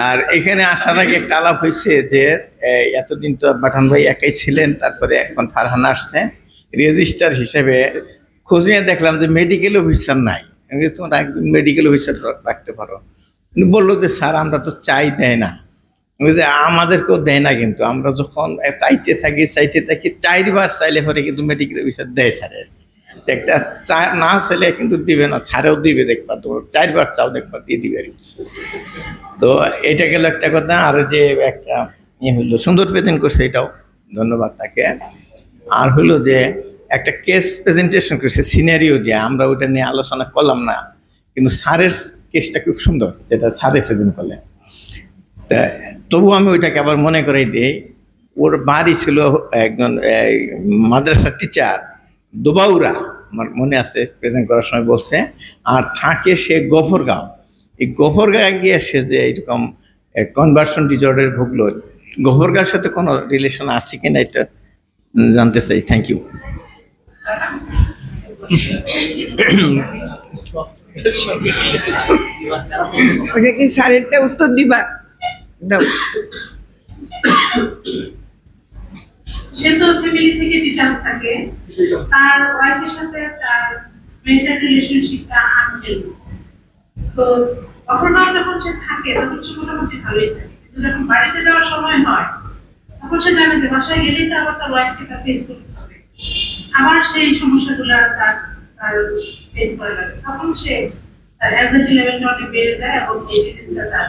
আর এখানে আসার আগে একটা আলাপ হয়েছে যে এতদিন তো পাঠান ভাই একাই ছিলেন, তারপরে এখন ফারহানা আসছে রেজিস্ট্রার হিসেবে। খোঁজ নিয়ে দেখলাম যে মেডিকেল অফিসার নাই, তোমরা একদম মেডিকেল অফিসার রাখতে পারো। উনি বললো যে স্যার আমরা তো চাই দেয় না, যে আমাদেরকেও দেয় না, কিন্তু আমরা যখন চাইতে থাকি 4বার চাইলে পরে কিন্তু মেডিকেল অফিসার দেয় স্যার আর কি। একটা না চাইলে কিন্তু দিবে না, ছাড়েও দিবে, দেখবা তোমরা 4বার চাও দেখবা দিয়ে দিবে আর কি। তো এটা গেল একটা কথা। আর যে একটা হইলো সুন্দর প্রেজেন্ট করছে, এটাও ধন্যবাদ তাকে। আর হইলো যে একটা কেস প্রেজেন্টেশন করছে সিনারিও দিয়ে, আমরা ওইটা নিয়ে আলোচনা করলাম না, কিন্তু স্যারের কেসটা খুব সুন্দর, যেটা স্যারে প্রেজেন্ট করলেন। তা তবু আমি ওইটাকে আবার মনে করাই দিই। ওর বাড়ি ছিল একজন মাদ্রাসার টিচার, দুবাউরা, আমার মনে আছে প্রেজেন্ট করার সময় বলছে। আর থাকে সে গফরগাঁও। এই গফরগাঁও গিয়ে সে যে এইরকম কনভার্সন ডিসঅর্ডারে ভুগলো, গফরগাঁওর সাথে কোনো রিলেশন আছে কিনা এটা জানতে চাই। Thank you. ওটা কি স্যারেরটা উত্তর দিবা? দাও। সে তো ফ্যামিলি থেকে ডিটাচ থাকে, তার ওয়াইফের সাথে তার মেন্টাল রিলেশনশিপটা আনহেলদি। তো অপরনাও যখন সে থাকে তখন সে মোটামুটি ভালোই থাকে, কিন্তু যখন বাড়িতে যাওয়ার সময় হয় তখন সে জানে যে বাসায় গেলেই তো আবার তার ওয়াইফকে তার ফেস করতে হবে, আবার সেই সমস্যাগুলো তার ফেস করা লাগে। তখন সে তার অ্যাংজাইটি লেভেলটা অনেক বেড়ে যায় এবং এই ডিজিজটা তার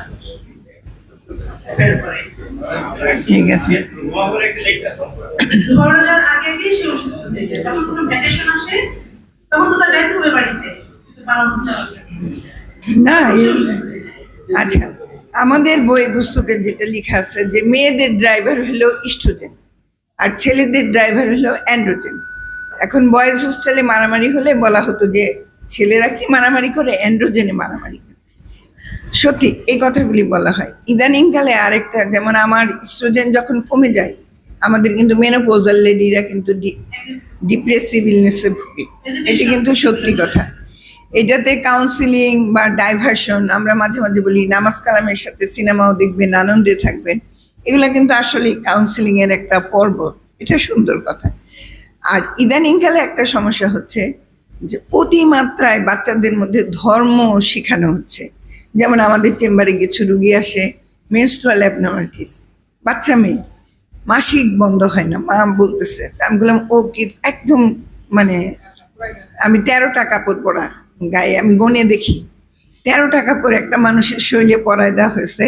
ঠিক আছে। দুবাউরা যাওয়ার আগে আগেই সে অসুস্থ হয়ে যায়। যখন কোনো ভ্যাকেশন আসে তখন তো তার যাইতে হবে বাড়িতে, কিন্তু বাবা মা না আচ্ছা, আমাদের বই পুস্তকে যেটা লেখা আছে যে মেয়েদের ড্রাইভার হলো ইস্ট্রোজেন আর ছেলেদের ড্রাইভার হলো অ্যান্ড্রোজেন। এখন বয়েজ হোস্টেলে মারামারি হলে বলা হতো যে ছেলেরা কি মারামারি করে, অ্যান্ড্রোজেনে মারামারি করে। সত্যি এই কথাগুলি বলা হয়। ইদানিংকালে আরেকটা, যেমন আমার ইস্ট্রোজেন যখন কমে যায়, আমাদের কিন্তু মেনোপোজাল লেডিরা কিন্তু ডিপ্রেসিভ ইলনেসে ভুগে। এটি কিন্তু সত্যি কথা। এটাতে কাউন্সিলিং বা ডাইভার্সন, আমরা মাঝে মাঝে বলি নামাজ কালামের সাথে সিনেমাও দেখবেন, আনন্দে থাকবেন, এগুলো কিন্তু আসলে কাউন্সিলিং এর একটা পর্ব। এটা সুন্দর কথা। আর ইদানিংকালে একটা সমস্যা হচ্ছে যে অতিমাত্রায় বাচ্চাদের মধ্যে ধর্ম শেখানো হচ্ছে। যেমন আমাদের চেম্বারে কিছু রুগী আসে, মেনস্ট্রুয়াল অ্যাবনর্মালিটিস, বাচ্চা মেয়ে, মাসিক বন্ধ হয় না, মা বলতেছে। তা আমি বললাম ও কি একদম, মানে আমি 13টা কাপড় পরা গায়ে আমি গনে দেখি, 13টা কাপড় একটা মানুষের শরীরে পরায় দেওয়া হয়েছে,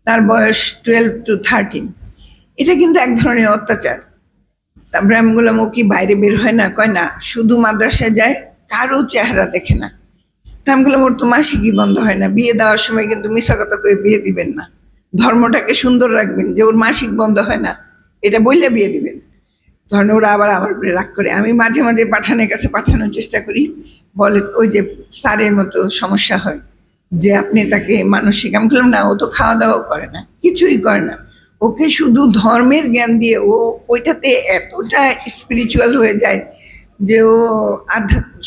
তার বয়স 12 to 13। এটা কিন্তু এক ধরনের অত্যাচার। তারপরে আমি বললাম ও কি বাইরে বের হয় না? কয় না, শুধু মাদ্রাসায় যায়, কারো চেহারা দেখে না। তা আমি বললাম ওর তো মাসিকই বন্ধ হয় না, বিয়ে দেওয়ার সময় কিন্তু মিশা কথা করে বিয়ে দিবেন না, ধর্মটাকে সুন্দর রাখবেন, যে ওর মাসিক বন্ধ হয় না এটা বললে বিয়ে দিবেন। তখন ওরা আবার আমার উপরে রাগ করে। আমি মাঝে মাঝে পাঠানের কাছে পাঠানোর চেষ্টা করি, বলে ওই যে স্যারের মতো সমস্যা হয় যে আপনি তাকে মানসিক। আমি বললাম না, ও তো খাওয়া দাওয়াও করে না, কিছুই করে না, ওকে শুধু ধর্মের জ্ঞান দিয়ে ও ওইটাতে এতটা স্পিরিচুয়াল হয়ে যায় যে ও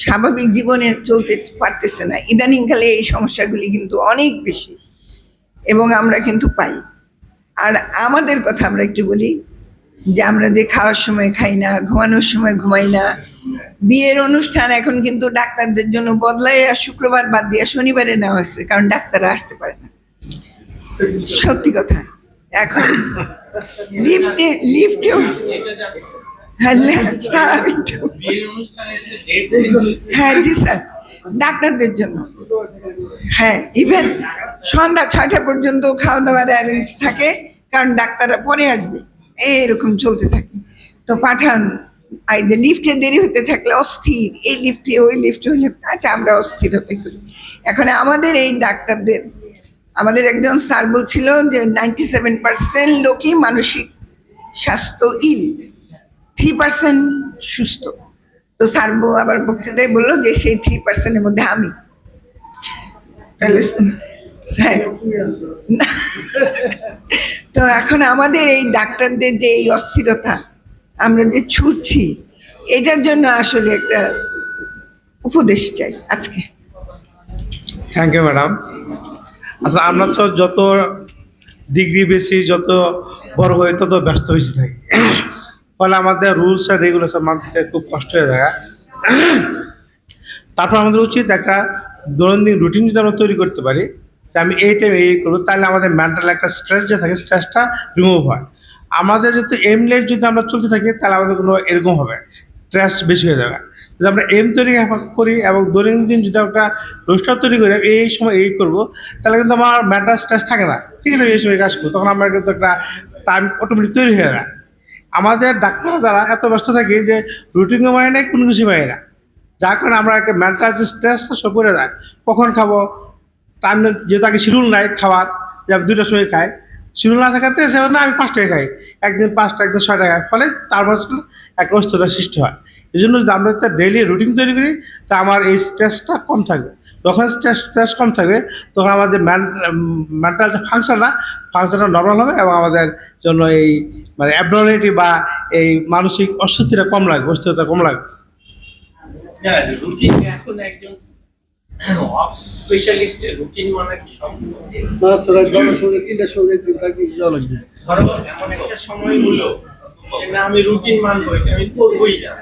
স্বাভাবিক জীবনে চলতে পারতেছে না। ইদানিংকালে এই সমস্যাগুলি কিন্তু অনেক বেশি এবং আমরা কিন্তু পাই। আর আমাদের কথা আমরা একটু বলি যে আমরা যে খাওয়ার সময় খাই না, ঘুমানোর সময় ঘুমাই না। বিয়ের অনুষ্ঠান এখন কিন্তু ডাক্তারদের জন্য বদলায়, আর শুক্রবার বাদ দিয়ে শনিবারে নেওয়া হয়েছে, কারণ ডাক্তাররা আসতে পারে না। সত্যি কথা। এখন লিফটেও হ্যাঁ জি স্যার, ডাক্তারদের জন্য। হ্যাঁ, ইভেন সন্ধ্যা 6টা পর্যন্ত খাওয়া দাওয়ার অ্যারেঞ্জ থাকে, কারণ ডাক্তাররা পরে আসবে, এরকম চলতে থাকে। তো পাঠান এই যে লিফটে দেরি হতে থাকলে অস্থির, এই লিফটে ওই লিফটে ওই লিফটে, আচ্ছা আমরা অস্থিরতা করি। এখন আমাদের এই ডাক্তারদের, আমাদের একজন স্যার বলছিল যে 97% লোকই মানসিক স্বাস্থ্য ইল, 3% সুস্থ। তো স্যার আবার বক্তৃতায় বললো যে সেই 3%-এর মধ্যে আমি। তাহলে হ্যাঁ, তো এখন আমাদের এই ডাক্তারদের যে এই অস্থিরতা, আমরা যে ছুটছি, এটার জন্য আসলে একটা উপদেশ চাই আজকে। Thank you madam. আচ্ছা, আমরা তো যত ডিগ্রি বেশি, যত বড় হয়ে তত ব্যস্ত বেশি থাকি, ফলে আমাদের রুলস আর রেগুলেশন মানতে খুব কষ্ট হয়ে যায়। তারপর আমাদের উচিত একটা দৈনন্দিন রুটিন যদি আমরা তৈরি করতে পারি যে আমি এই টাইমে এই করবো, তাহলে আমাদের মেন্টাল একটা স্ট্রেস যে থাকে, স্ট্রেসটা রিমুভ হয়। আমাদের যদি এমলেস যদি আমরা চলতে থাকি, তাহলে আমাদের কোনো এরকম হবে, স্ট্রেস বেশি হয়ে যাবে। যদি আমরা এম তৈরি করি এবং দৈনন্দিন যদি একটা রোস্টার তৈরি করি এই সময় এই করবো, তাহলে কিন্তু আমার মেন্টাল স্ট্রেস থাকে না, ঠিক আছে, এই সময় কাজ করবো, তখন আমার কিন্তু একটা টাইম অটোমেটিক তৈরি হয়ে যায়। আমাদের ডাক্তাররা যারা এত ব্যস্ত থাকে যে রুটিনও মানে নেই, কোনো কিছু মানে না, যার কারণে আমরা একটা মেন্টাল যে স্ট্রেসটা সব পড়ে যায়। কখন খাবো, টাইম যেহেতু আগে শিডিউল নাই খাবার, যে আমি 2টার সময় খাই, শিডিউল না থাকাতে সে না আমি 5টায় খাই, একদিন 5টা একদিন 6টা খাই, ফলে তার মাঝখানে একটা অস্থিরতার সৃষ্টি হয়। এই জন্য যদি আমরা একটা ডেইলি রুটিন তৈরি করি, তা আমার এই স্ট্রেসটা কম থাকবে। যখন স্ট্রেস কম থাকবে, তখন আমাদের মেন্টাল যে ফাংশনটা নর্মাল হবে এবং আমাদের জন্য এই মানে অ্যাবনর্মালিটি বা এই মানসিক অস্বস্তিটা কম লাগবে, অস্থিরতা কম লাগবে। হ্যাঁ, রুটিন এখন একজন স্পেশালিস্টের রুটিন মানে কি সম্ভব? ধরো এমন একটা সময় হলো যে না আমি রুটিন মানবো, এটা আমি করবোই না,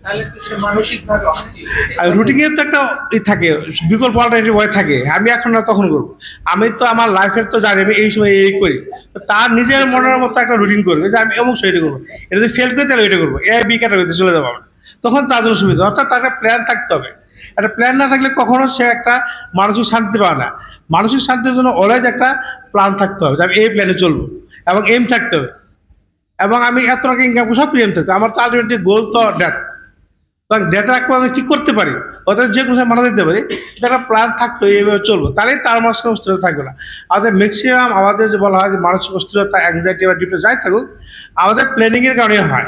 তাহলে তো সে মানসিক ভাবে অস্থির। আর রুটিনের তো একটা থাকে, বিকল্প অল্টারনেটিভ ওয়ে থাকে, আমি এখন না তখন করবো। আমি তো আমার লাইফের তো জানি আমি এই সময় এই করি, তো তার নিজের মনের মতো একটা রুটিন করবে যে আমি অবশ্যই এটা করবো, এটা যদি ফেল করি তাহলে এটা করবো, এ বি ক্যাটাগরিতে চলে যাবো আমরা, তখন তার জন্য সুবিধা। অর্থাৎ তার একটা প্ল্যান থাকতে হবে। একটা প্ল্যান না থাকলে কখনো সে একটা মানসিক শান্তি পাবে না। মানসিক শান্তির জন্য অলওয়েজ একটা প্ল্যান থাকতে হবে যে আমি এই প্ল্যানে চলবো, এবং এম থাকতে হবে, এবং আমি এত টাকা ইনকাম করবো, সব এম থাকতে হবে। আমার তো আলটিমেটলি গোল তো ডেথ, তখন ডেথ রাখবো আমি কী করতে পারি, অর্থাৎ যে কোনো মানা দিতে পারি, এটা একটা প্ল্যান থাকতো, এইভাবে চলবো, তাহলেই তার মানসিক অস্থিরতা থাকবে না। আমাদের ম্যাক্সিমাম আমাদের যে বলা হয় যে মানসিক অস্থিরতা, অ্যাংজাইটি বা ডিপ্রেশন যাই থাকুক, আমাদের প্ল্যানিংয়ের কারণে হয়,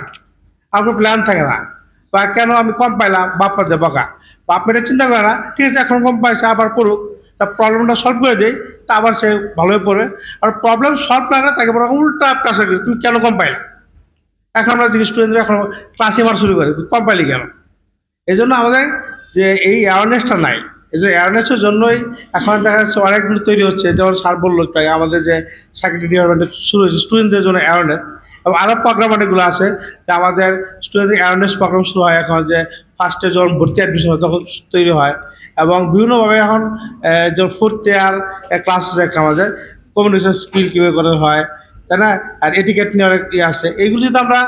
আর কোনো প্ল্যান থাকে না। বা কেন আমি কম পাইলাম, বাপ মা দিয়ে বকা। বাপ মেয়েটা চিন্তা করে না, ঠিক আছে এখন কম পাইছে আবার পড়ুক, তার প্রবলেমটা সলভ করে দেয়, তা আবার সে ভালোই পড়বে। আর প্রবলেম সলভ না করে তাকে বড় উল্টা প্রেসার করে, তুমি কেন কম পাইলা। এখন আমরা দেখি স্টুডেন্টরা এখন ক্লাসে মার শুরু করে, তুই কম পাইলি কেন। এই জন্য আমাদের যে এই অ্যাওয়ারনেসটা নাই, এই যে অ্যাওয়ারনেসের জন্যই এখন দেখা যাচ্ছে অনেকগুলো তৈরি হচ্ছে। যেমন স্যার বললো একটু আগে, আমাদের যে সাইকেট্রি ডিপার্টমেন্টে শুরু হয়েছে স্টুডেন্টদের জন্য অ্যাওয়ারনেস, এবং আরও প্রোগ্রাম অনেকগুলো আছে যে আমাদের স্টুডেন্টদের অ্যাওয়ারনেস প্রোগ্রাম শুরু হয় এখন, যে ফার্স্টে যখন ভর্তি অ্যাডমিশন হয় তখন তৈরি হয়, এবং বিভিন্নভাবে এখন যখন ফোর্থ ইয়ার ক্লাস আছে একটা আমাদের কমিউনিকেশন স্কিল কীভাবে করে হয়, তাই না, আর এটিকেট নিয়ে অনেক ইয়ে আছে। এইগুলো যদি আমরা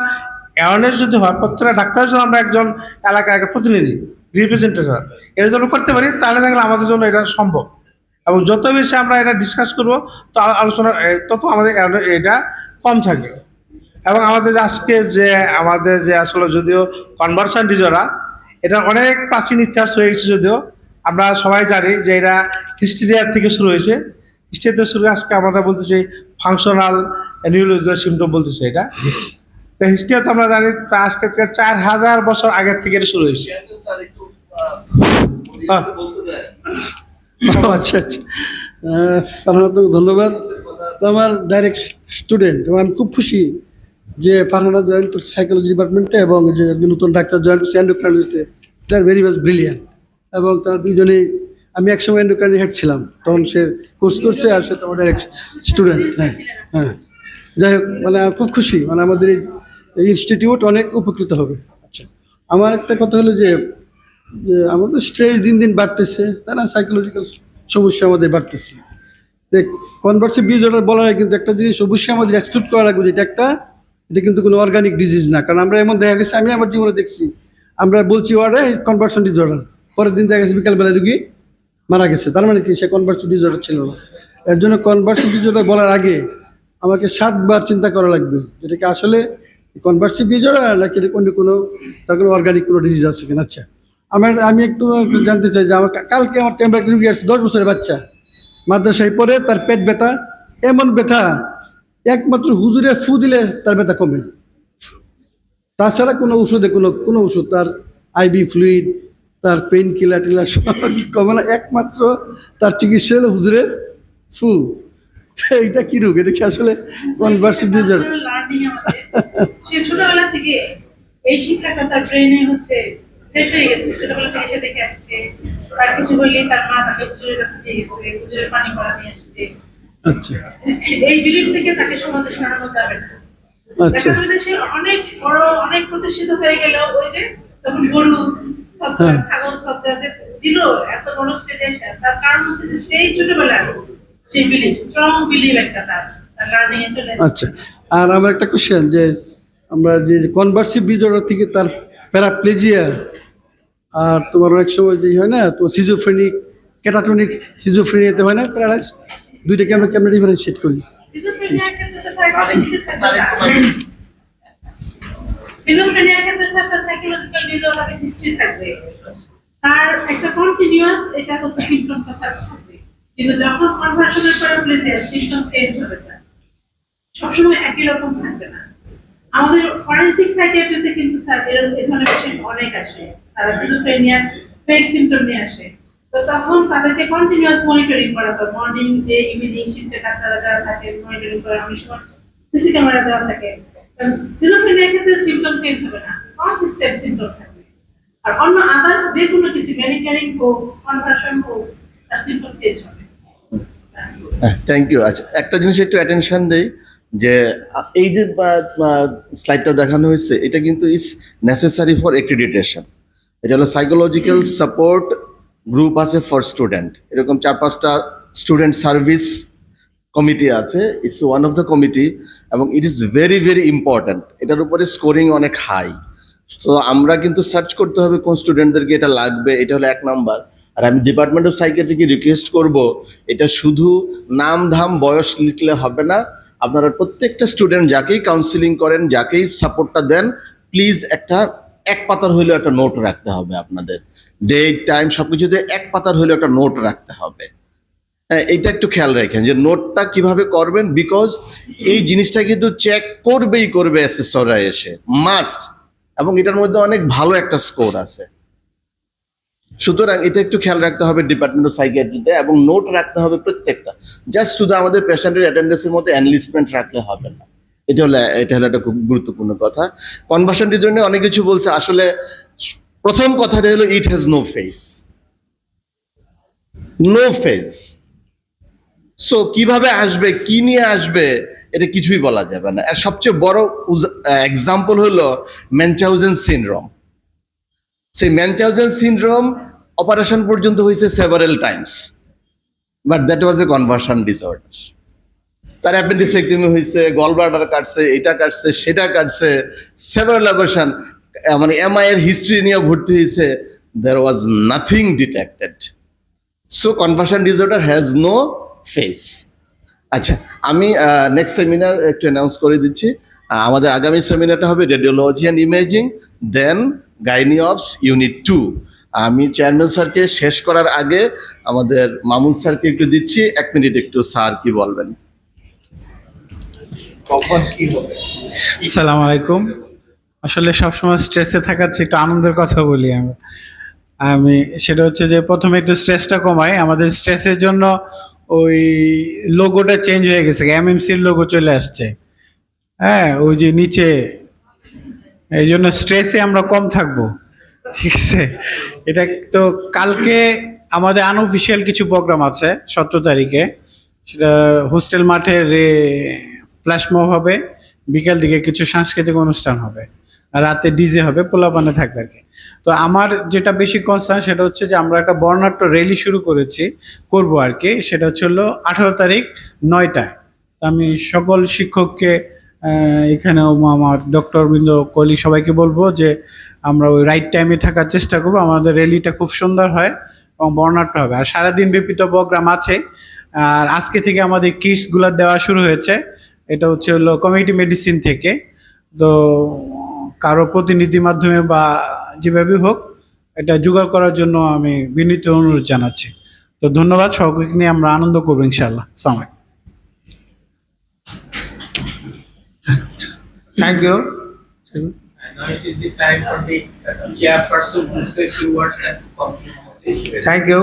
অ্যাওয়ারনেস যদি হয়, প্রত্যেকটা ডাক্তারের জন্য আমরা একজন এলাকার একটা প্রতিনিধি রিপ্রেজেন্টেশন এটা যদি করতে পারি, তাহলে দেখলে আমাদের জন্য এটা সম্ভব। এবং যত বেশি আমরা এটা ডিসকাস করবো, তো আলোচনা তত আমাদের এটা কম থাকবে। এবং আমাদের যে আজকে যে আমাদের যে আসলে যদিও কনভার্সন ডিজরা, এটা অনেক প্রাচীন ইতিহাস হয়ে গেছে, যদিও আমরা সবাই জানি যে এটা হিস্ট্রিয়ার থেকে শুরু হয়েছে। হিস্ট্রি থেকে শুরু আজকে আমরা বলতেছি ফাংশনাল নিউরোলজিক্যাল সিমটম বলতেছি এটা। তো হিস্ট্রিও তো আমরা জানি প্রায় আজকে থেকে 4000 বছর আগের থেকে এটা শুরু হয়েছে। আচ্ছা আচ্ছা, ফারহানা ধন্যবাদ। তো আমার ডাইরেক্ট স্টুডেন্ট, আমি খুব খুশি যে ফারহানা জয়েন করছে সাইকোলজি ডিপার্টমেন্টে, এবং যে নতুন ডাক্তার জয়েন করছে এন্ডোক্রাইনোলজিতে। দে আর ভেরি মাচ ব্রিলিয়ান্ট। এবং তারা দুজনেই, আমি একসময় এন্ডোক্রাইন হেড ছিলাম, তখন সে কোর্স করছে আর সে তোমার ডাইরেক্ট স্টুডেন্ট। হ্যাঁ হ্যাঁ, যাই হোক, মানে আমি খুব খুশি, মানে আমাদের এই ইনস্টিটিউট অনেক উপকৃত হবে। আচ্ছা, আমার একটা কথা হলো যে যে আমাদের স্ট্রেস দিন দিন বাড়তেছে, তাই না, সাইকোলজিক্যাল সমস্যা আমাদের বাড়তেছে। দেখ, কনভার্সিভ ডিসঅর্ডার বলা হয়, কিন্তু একটা জিনিস অবশ্যই আমাদের এক্সক্লুড করা লাগবে, যে এটা কিন্তু কোনো অর্গানিক ডিজিজ না। কারণ আমরা এমন দেখা গেছে, আমি আমার জীবনে দেখছি, আমরা বলছি ওয়ার্ডে কনভার্সন ডিসঅর্ডার, পরের দিন দেখা গেছে বিকালবেলা রুগী মারা গেছে। তার মানে কি, সে কনভার্সিভ ডিসঅর্ডার ছিল না। এর জন্য কনভার্সিভ ডিসঅর্ডার বলার আগে আমাকে 7 বার চিন্তা করা লাগবে, যেটা কি আসলে কনভার্সিভ ডিসঅর্ডার নাকি অন্য কোনো, তার কোনো অর্গানিক কোনো ডিজিজ আছে কিনা। আচ্ছা, আমি একটু জানতে চাই যে কালকে আমার চেম্বার রুগী আসছে, 10 বছরের বাচ্চা, মাদ্রাসায় পড়ে, তার পেট ব্যথা, এমন ব্যথা একমাত্র হুজুরে ফু দিলে তার ব্যথা কমে, তাছাড়া কোনো ওষুধে কোনো ওষুধ, তার আইবি ফ্লুইড, তার পেইন কিলার টিলার সব কমে না, একমাত্র তার চিকিৎসা হলো হুজুরে ফু। এইটা কি রোগ, এটা কি আসলে কনভার্সিভ ডিসঅর্ডার? সে ছোটবেলা থেকে এই শিক্ষাটা তার ব্রেনে হচ্ছে সেট হয়ে গেছে, ছোটবেলা থেকে সে দেখে আসছে। তার কিছু হইলেই তার মা তাকে হুজুরের কাছে নিয়ে গেছে, হুজুরের পানি করা নিয়ে আসছে। আচ্ছা এই বিলিফ থেকে তাকে সমাজে সরানো যাবে না। আচ্ছা, দেখা যাবে যে সে অনেক বড়, অনেক প্রতিষ্ঠিত হয়ে গেল, ওই যে তখন গরু সদকা, ছাগল সদকা যে দিল, এত বড় স্টেজে এসে, তার কারণ হচ্ছে যে সেই ছোটবেলায় সেই বিলিফ, স্ট্রং বিলিফ একটা তার লার্নিং এ চলে। আচ্ছা, আর আমার একটা কোশ্চেন, যে আমরা যে কনভার্সিভ ডিসঅর্ডার থেকে তার প্যারাপ্লেজিয়া, আর তোমার অনেক সময় যে হয় না, তোমার সিজোফ্রেনিক, ক্যাটাটনিক সিজোফ্রেনিয়াতে হয় না প্যারালাইজ, দুইটাকে আমরা কেমন ডিফারেন্সিয়েট করি? সিজোফ্রেনিয়ার ক্ষেত্রে তো সিজোফ্রেনিয়ার ক্ষেত্রে একটা সাইকোলজিক্যাল ডিসঅর্ডার হিস্ট্রি থাকবে, তার একটা কন্টিনিউয়াস, এটা হচ্ছে সিম্পটমটা থাকবে। কিন্তু যখন কনভার্সনের প্যারাপ্লেজিয়া, সিম্পটম চেঞ্জ হবে, স্যার সবসময় একই রকম থাকবে না। আমাদের ফরেনসিক সাইকিয়াট্রিতে কিন্তু স্যার এই ধরনের পেশেন্ট অনেক আসে, তারা সিজোফ্রেনিয়ার ফেক সিম্পটম নিয়ে আসে। তো তখন তাদেরকে কন্টিনিউয়াস মনিটরিং করা হয়, মর্নিং, ডে, ইভিনিং শিফটে ডাক্তাররা যারা থাকে মনিটরিং করে, অনেক সময় সিসি ক্যামেরা দেওয়া থাকে। সিজোফ্রেনিয়ার ক্ষেত্রে সিম্পটম চেঞ্জ হবে না, কনসিস্টেন্ট সিম্পটম থাকবে। আর অন্য আদার যে কোনো কিছু, ম্যানিকারিং হোক, কনভার্সন হোক, তার সিম্পটম চেঞ্জ হবে। Thank you. আচ্ছা, একটা জিনিস একটু অ্যাটেনশন দেই, যে এই যে স্লাইডটা দেখানো হয়েছে, এটা কিন্তু ইজ নেসেসারি ফর অ্যাক্রিডিটেশন। এটা হলো সাইকোলজিক্যাল সাপোর্ট গ্রুপ আছে ফর স্টুডেন্ট, এরকম 4-5টা স্টুডেন্ট সার্ভিস কমিটি আছে, it's one of the committee, এবং it is very very important. এটার উপরে স্কোরিং অনেক হাই। তো আমরা কিন্তু সার্চ করতে হবে কোন স্টুডেন্টদেরকে এটা লাগবে, এটা হলো 1 নাম্বার। আর আমি ডিপার্টমেন্ট অফ সাইকিয়াট্রিকে রিকোয়েস্ট করব, এটা শুধু নাম ধাম বয়স লিখলে হবে না। আপনারা প্রত্যেকটা স্টুডেন্ট যাকেই কাউন্সিলিং করেন, যাকেই সাপোর্টটা দেন, প্লিজ এক পাতার হইলেও একটা নোট রাখতে হবে। আপনাদের ডেট, টাইম সবকিছুতে 1 পাতার হইলেও একটা নোট রাখতে হবে। হ্যাঁ, এইটা একটু খেয়াল রাখেন যে নোটটা কিভাবে করবেন, বিকজ এই জিনিসটা কিন্তু চেক করবে অ্যাসেসররা এসে, মাস্ট। এবং এটার মধ্যে অনেক ভালো একটা স্কোর আছে। সুতরাং এটা একটু খেয়াল রাখতে হবে ডিপার্টমেন্ট অফ সাইকিয়াট্রিতে, এবং নোট রাখতে হবে প্রত্যেকটা। জাস্ট শুধু আমাদের পেশেন্টের অ্যাটেন্ডেন্সের মধ্যে এনলিস্টমেন্ট রাখলে হবে না। এটা হলো একটা খুব গুরুত্বপূর্ণ কথা। কনভার্সনটির জন্য অনেক কিছু বলছে, আসলে প্রথম কথাটা হলো it has no face, no face. So কিভাবে আসবে, কি নিয়ে আসবে, এটা কিছুই বলা যাবে না। আর সবচেয়ে বড় এক্সাম্পল হলো ম্যানচাউজেন সিনড্রোম। সেই ম্যানচাউজেন সিনড্রোম অপারেশন পর্যন্ত হয়েছে several times, but that was a conversion disorder. তার অ্যাপেন্ডিসেক্টমি হয়েছে, গলব্লাডার কাটছে, এটা কাটছে, সেটা কাটছে, সেভারেল অপারেশন, মানে এমআই এর হিস্ট্রি নিয়ে ভর্তি হয়েছে, there was nothing detected. So conversion disorder has no face. আচ্ছা, আমি নেক্সট সেমিনার একটু অ্যানাউন্স করে দিচ্ছি। আমাদের আগামী সেমিনারটা হবে radiology and imaging, then gynae ops unit 2। আমি চেয়ারম্যান স্যারকে শেষ করার আগে আমাদের মামুন স্যারকে একটু দিচ্ছি 1 মিনিট, একটু স্যার কি বলবেন। কখন কি হবে? আসসালামু আলাইকুম। আসলে সবসময় স্ট্রেসে থাকার চেয়ে একটু আনন্দের কথা বলি আমি সেটা হচ্ছে যে প্রথমে একটু স্ট্রেসটা কমাই। আমাদের স্ট্রেসের জন্য ওই লোগোটা চেঞ্জ হয়ে গেছে, এমএমসির লোগো চলে আসছে, হ্যাঁ, ওই যে নিচে, এই জন্য স্ট্রেসে আমরা কম থাকবো, ঠিক আছে। এটা তো কালকে আমাদের আনঅফিসিয়াল কিছু প্রোগ্রাম আছে 17 তারিখে, সেটা হোস্টেল মাঠে ফ্ল্যাশ মব হবে, বিকেল দিকে কিছু সাংস্কৃতিক অনুষ্ঠান হবে, আর রাতে ডিজে হবে, পোলাপানে থাকবে আর কি। তো আমার যেটা বেশি কনসার্ন সেটা হচ্ছে যে আমরা একটা বর্ণাঢ্য র্যালি শুরু করবো আর কি। সেটা হচ্ছে হলো 18 তারিখ 9টায়। তো আমি সকল শিক্ষককে, এখানেও আমার ডক্টরবৃন্দ, কলিগ সবাইকে বলবো যে আমরা ওই রাইট টাইমে থাকার চেষ্টা করবো। আমাদের র্যালিটা খুব সুন্দর হয় এবং বর্ণাঢ্য হবে, আর সারাদিন ব্যাপী তো প্রোগ্রাম আছে। আর আজকে থেকে আমাদের কিটসগুলো দেওয়া শুরু হয়েছে। এটা হচ্ছে হলো কমিউনিটি মেডিসিন থেকে। তো কারো প্রতিনিধির মাধ্যমে বা যেভাবে হোক এটা জোগাড় করার জন্য আমি বিনীত অনুরোধ জানাচ্ছি। তো ধন্যবাদ, সকলকে নিয়ে আমরা আনন্দ করবো ইনশাআল্লাহ। আসসালামু আলাইকুম। Thank you. And now it is the time for the chairperson to say few words and conclude the session. Thank you,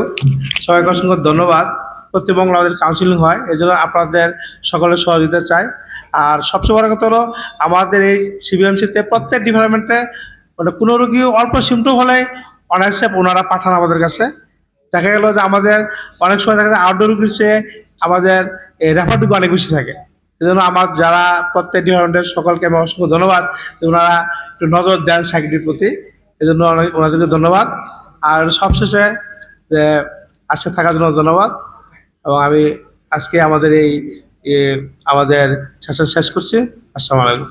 সবাইকে অসংখ্য ধন্যবাদ। প্রতিবঙ্গ আমাদের কাউন্সিলিং হয়, এই জন্য আপনাদের সকলের সহযোগিতা চাই। আর সবচেয়ে বড় কথা হলো আমাদের এই সিবিএমসিতে প্রত্যেক ডিপার্টমেন্টে মানে কোনো রোগী অল্প সিমটম হলে অনায়াসে ওনারা পাঠান আমাদের কাছে। দেখা গেল যে আমাদের অনেক সময় দেখা যায় আউটডোর রোগীর চেয়ে আমাদের এই রেফারটুকু অনেক বেশি থাকে। এই জন্য আমার যারা প্রত্যেক ডিপার্টমেন্টের সকলকে আমি অসংখ্য ধন্যবাদ যে ওনারা একটু নজর দেন সাইকিয়াট্রির প্রতি, এই জন্য ওনাদেরকে ধন্যবাদ। আর সবশেষে যে আজকে থাকার জন্য ধন্যবাদ, এবং আমি আজকে আমাদের এই আমাদের সেশন শেষ করছি। আসসালামু আলাইকুম।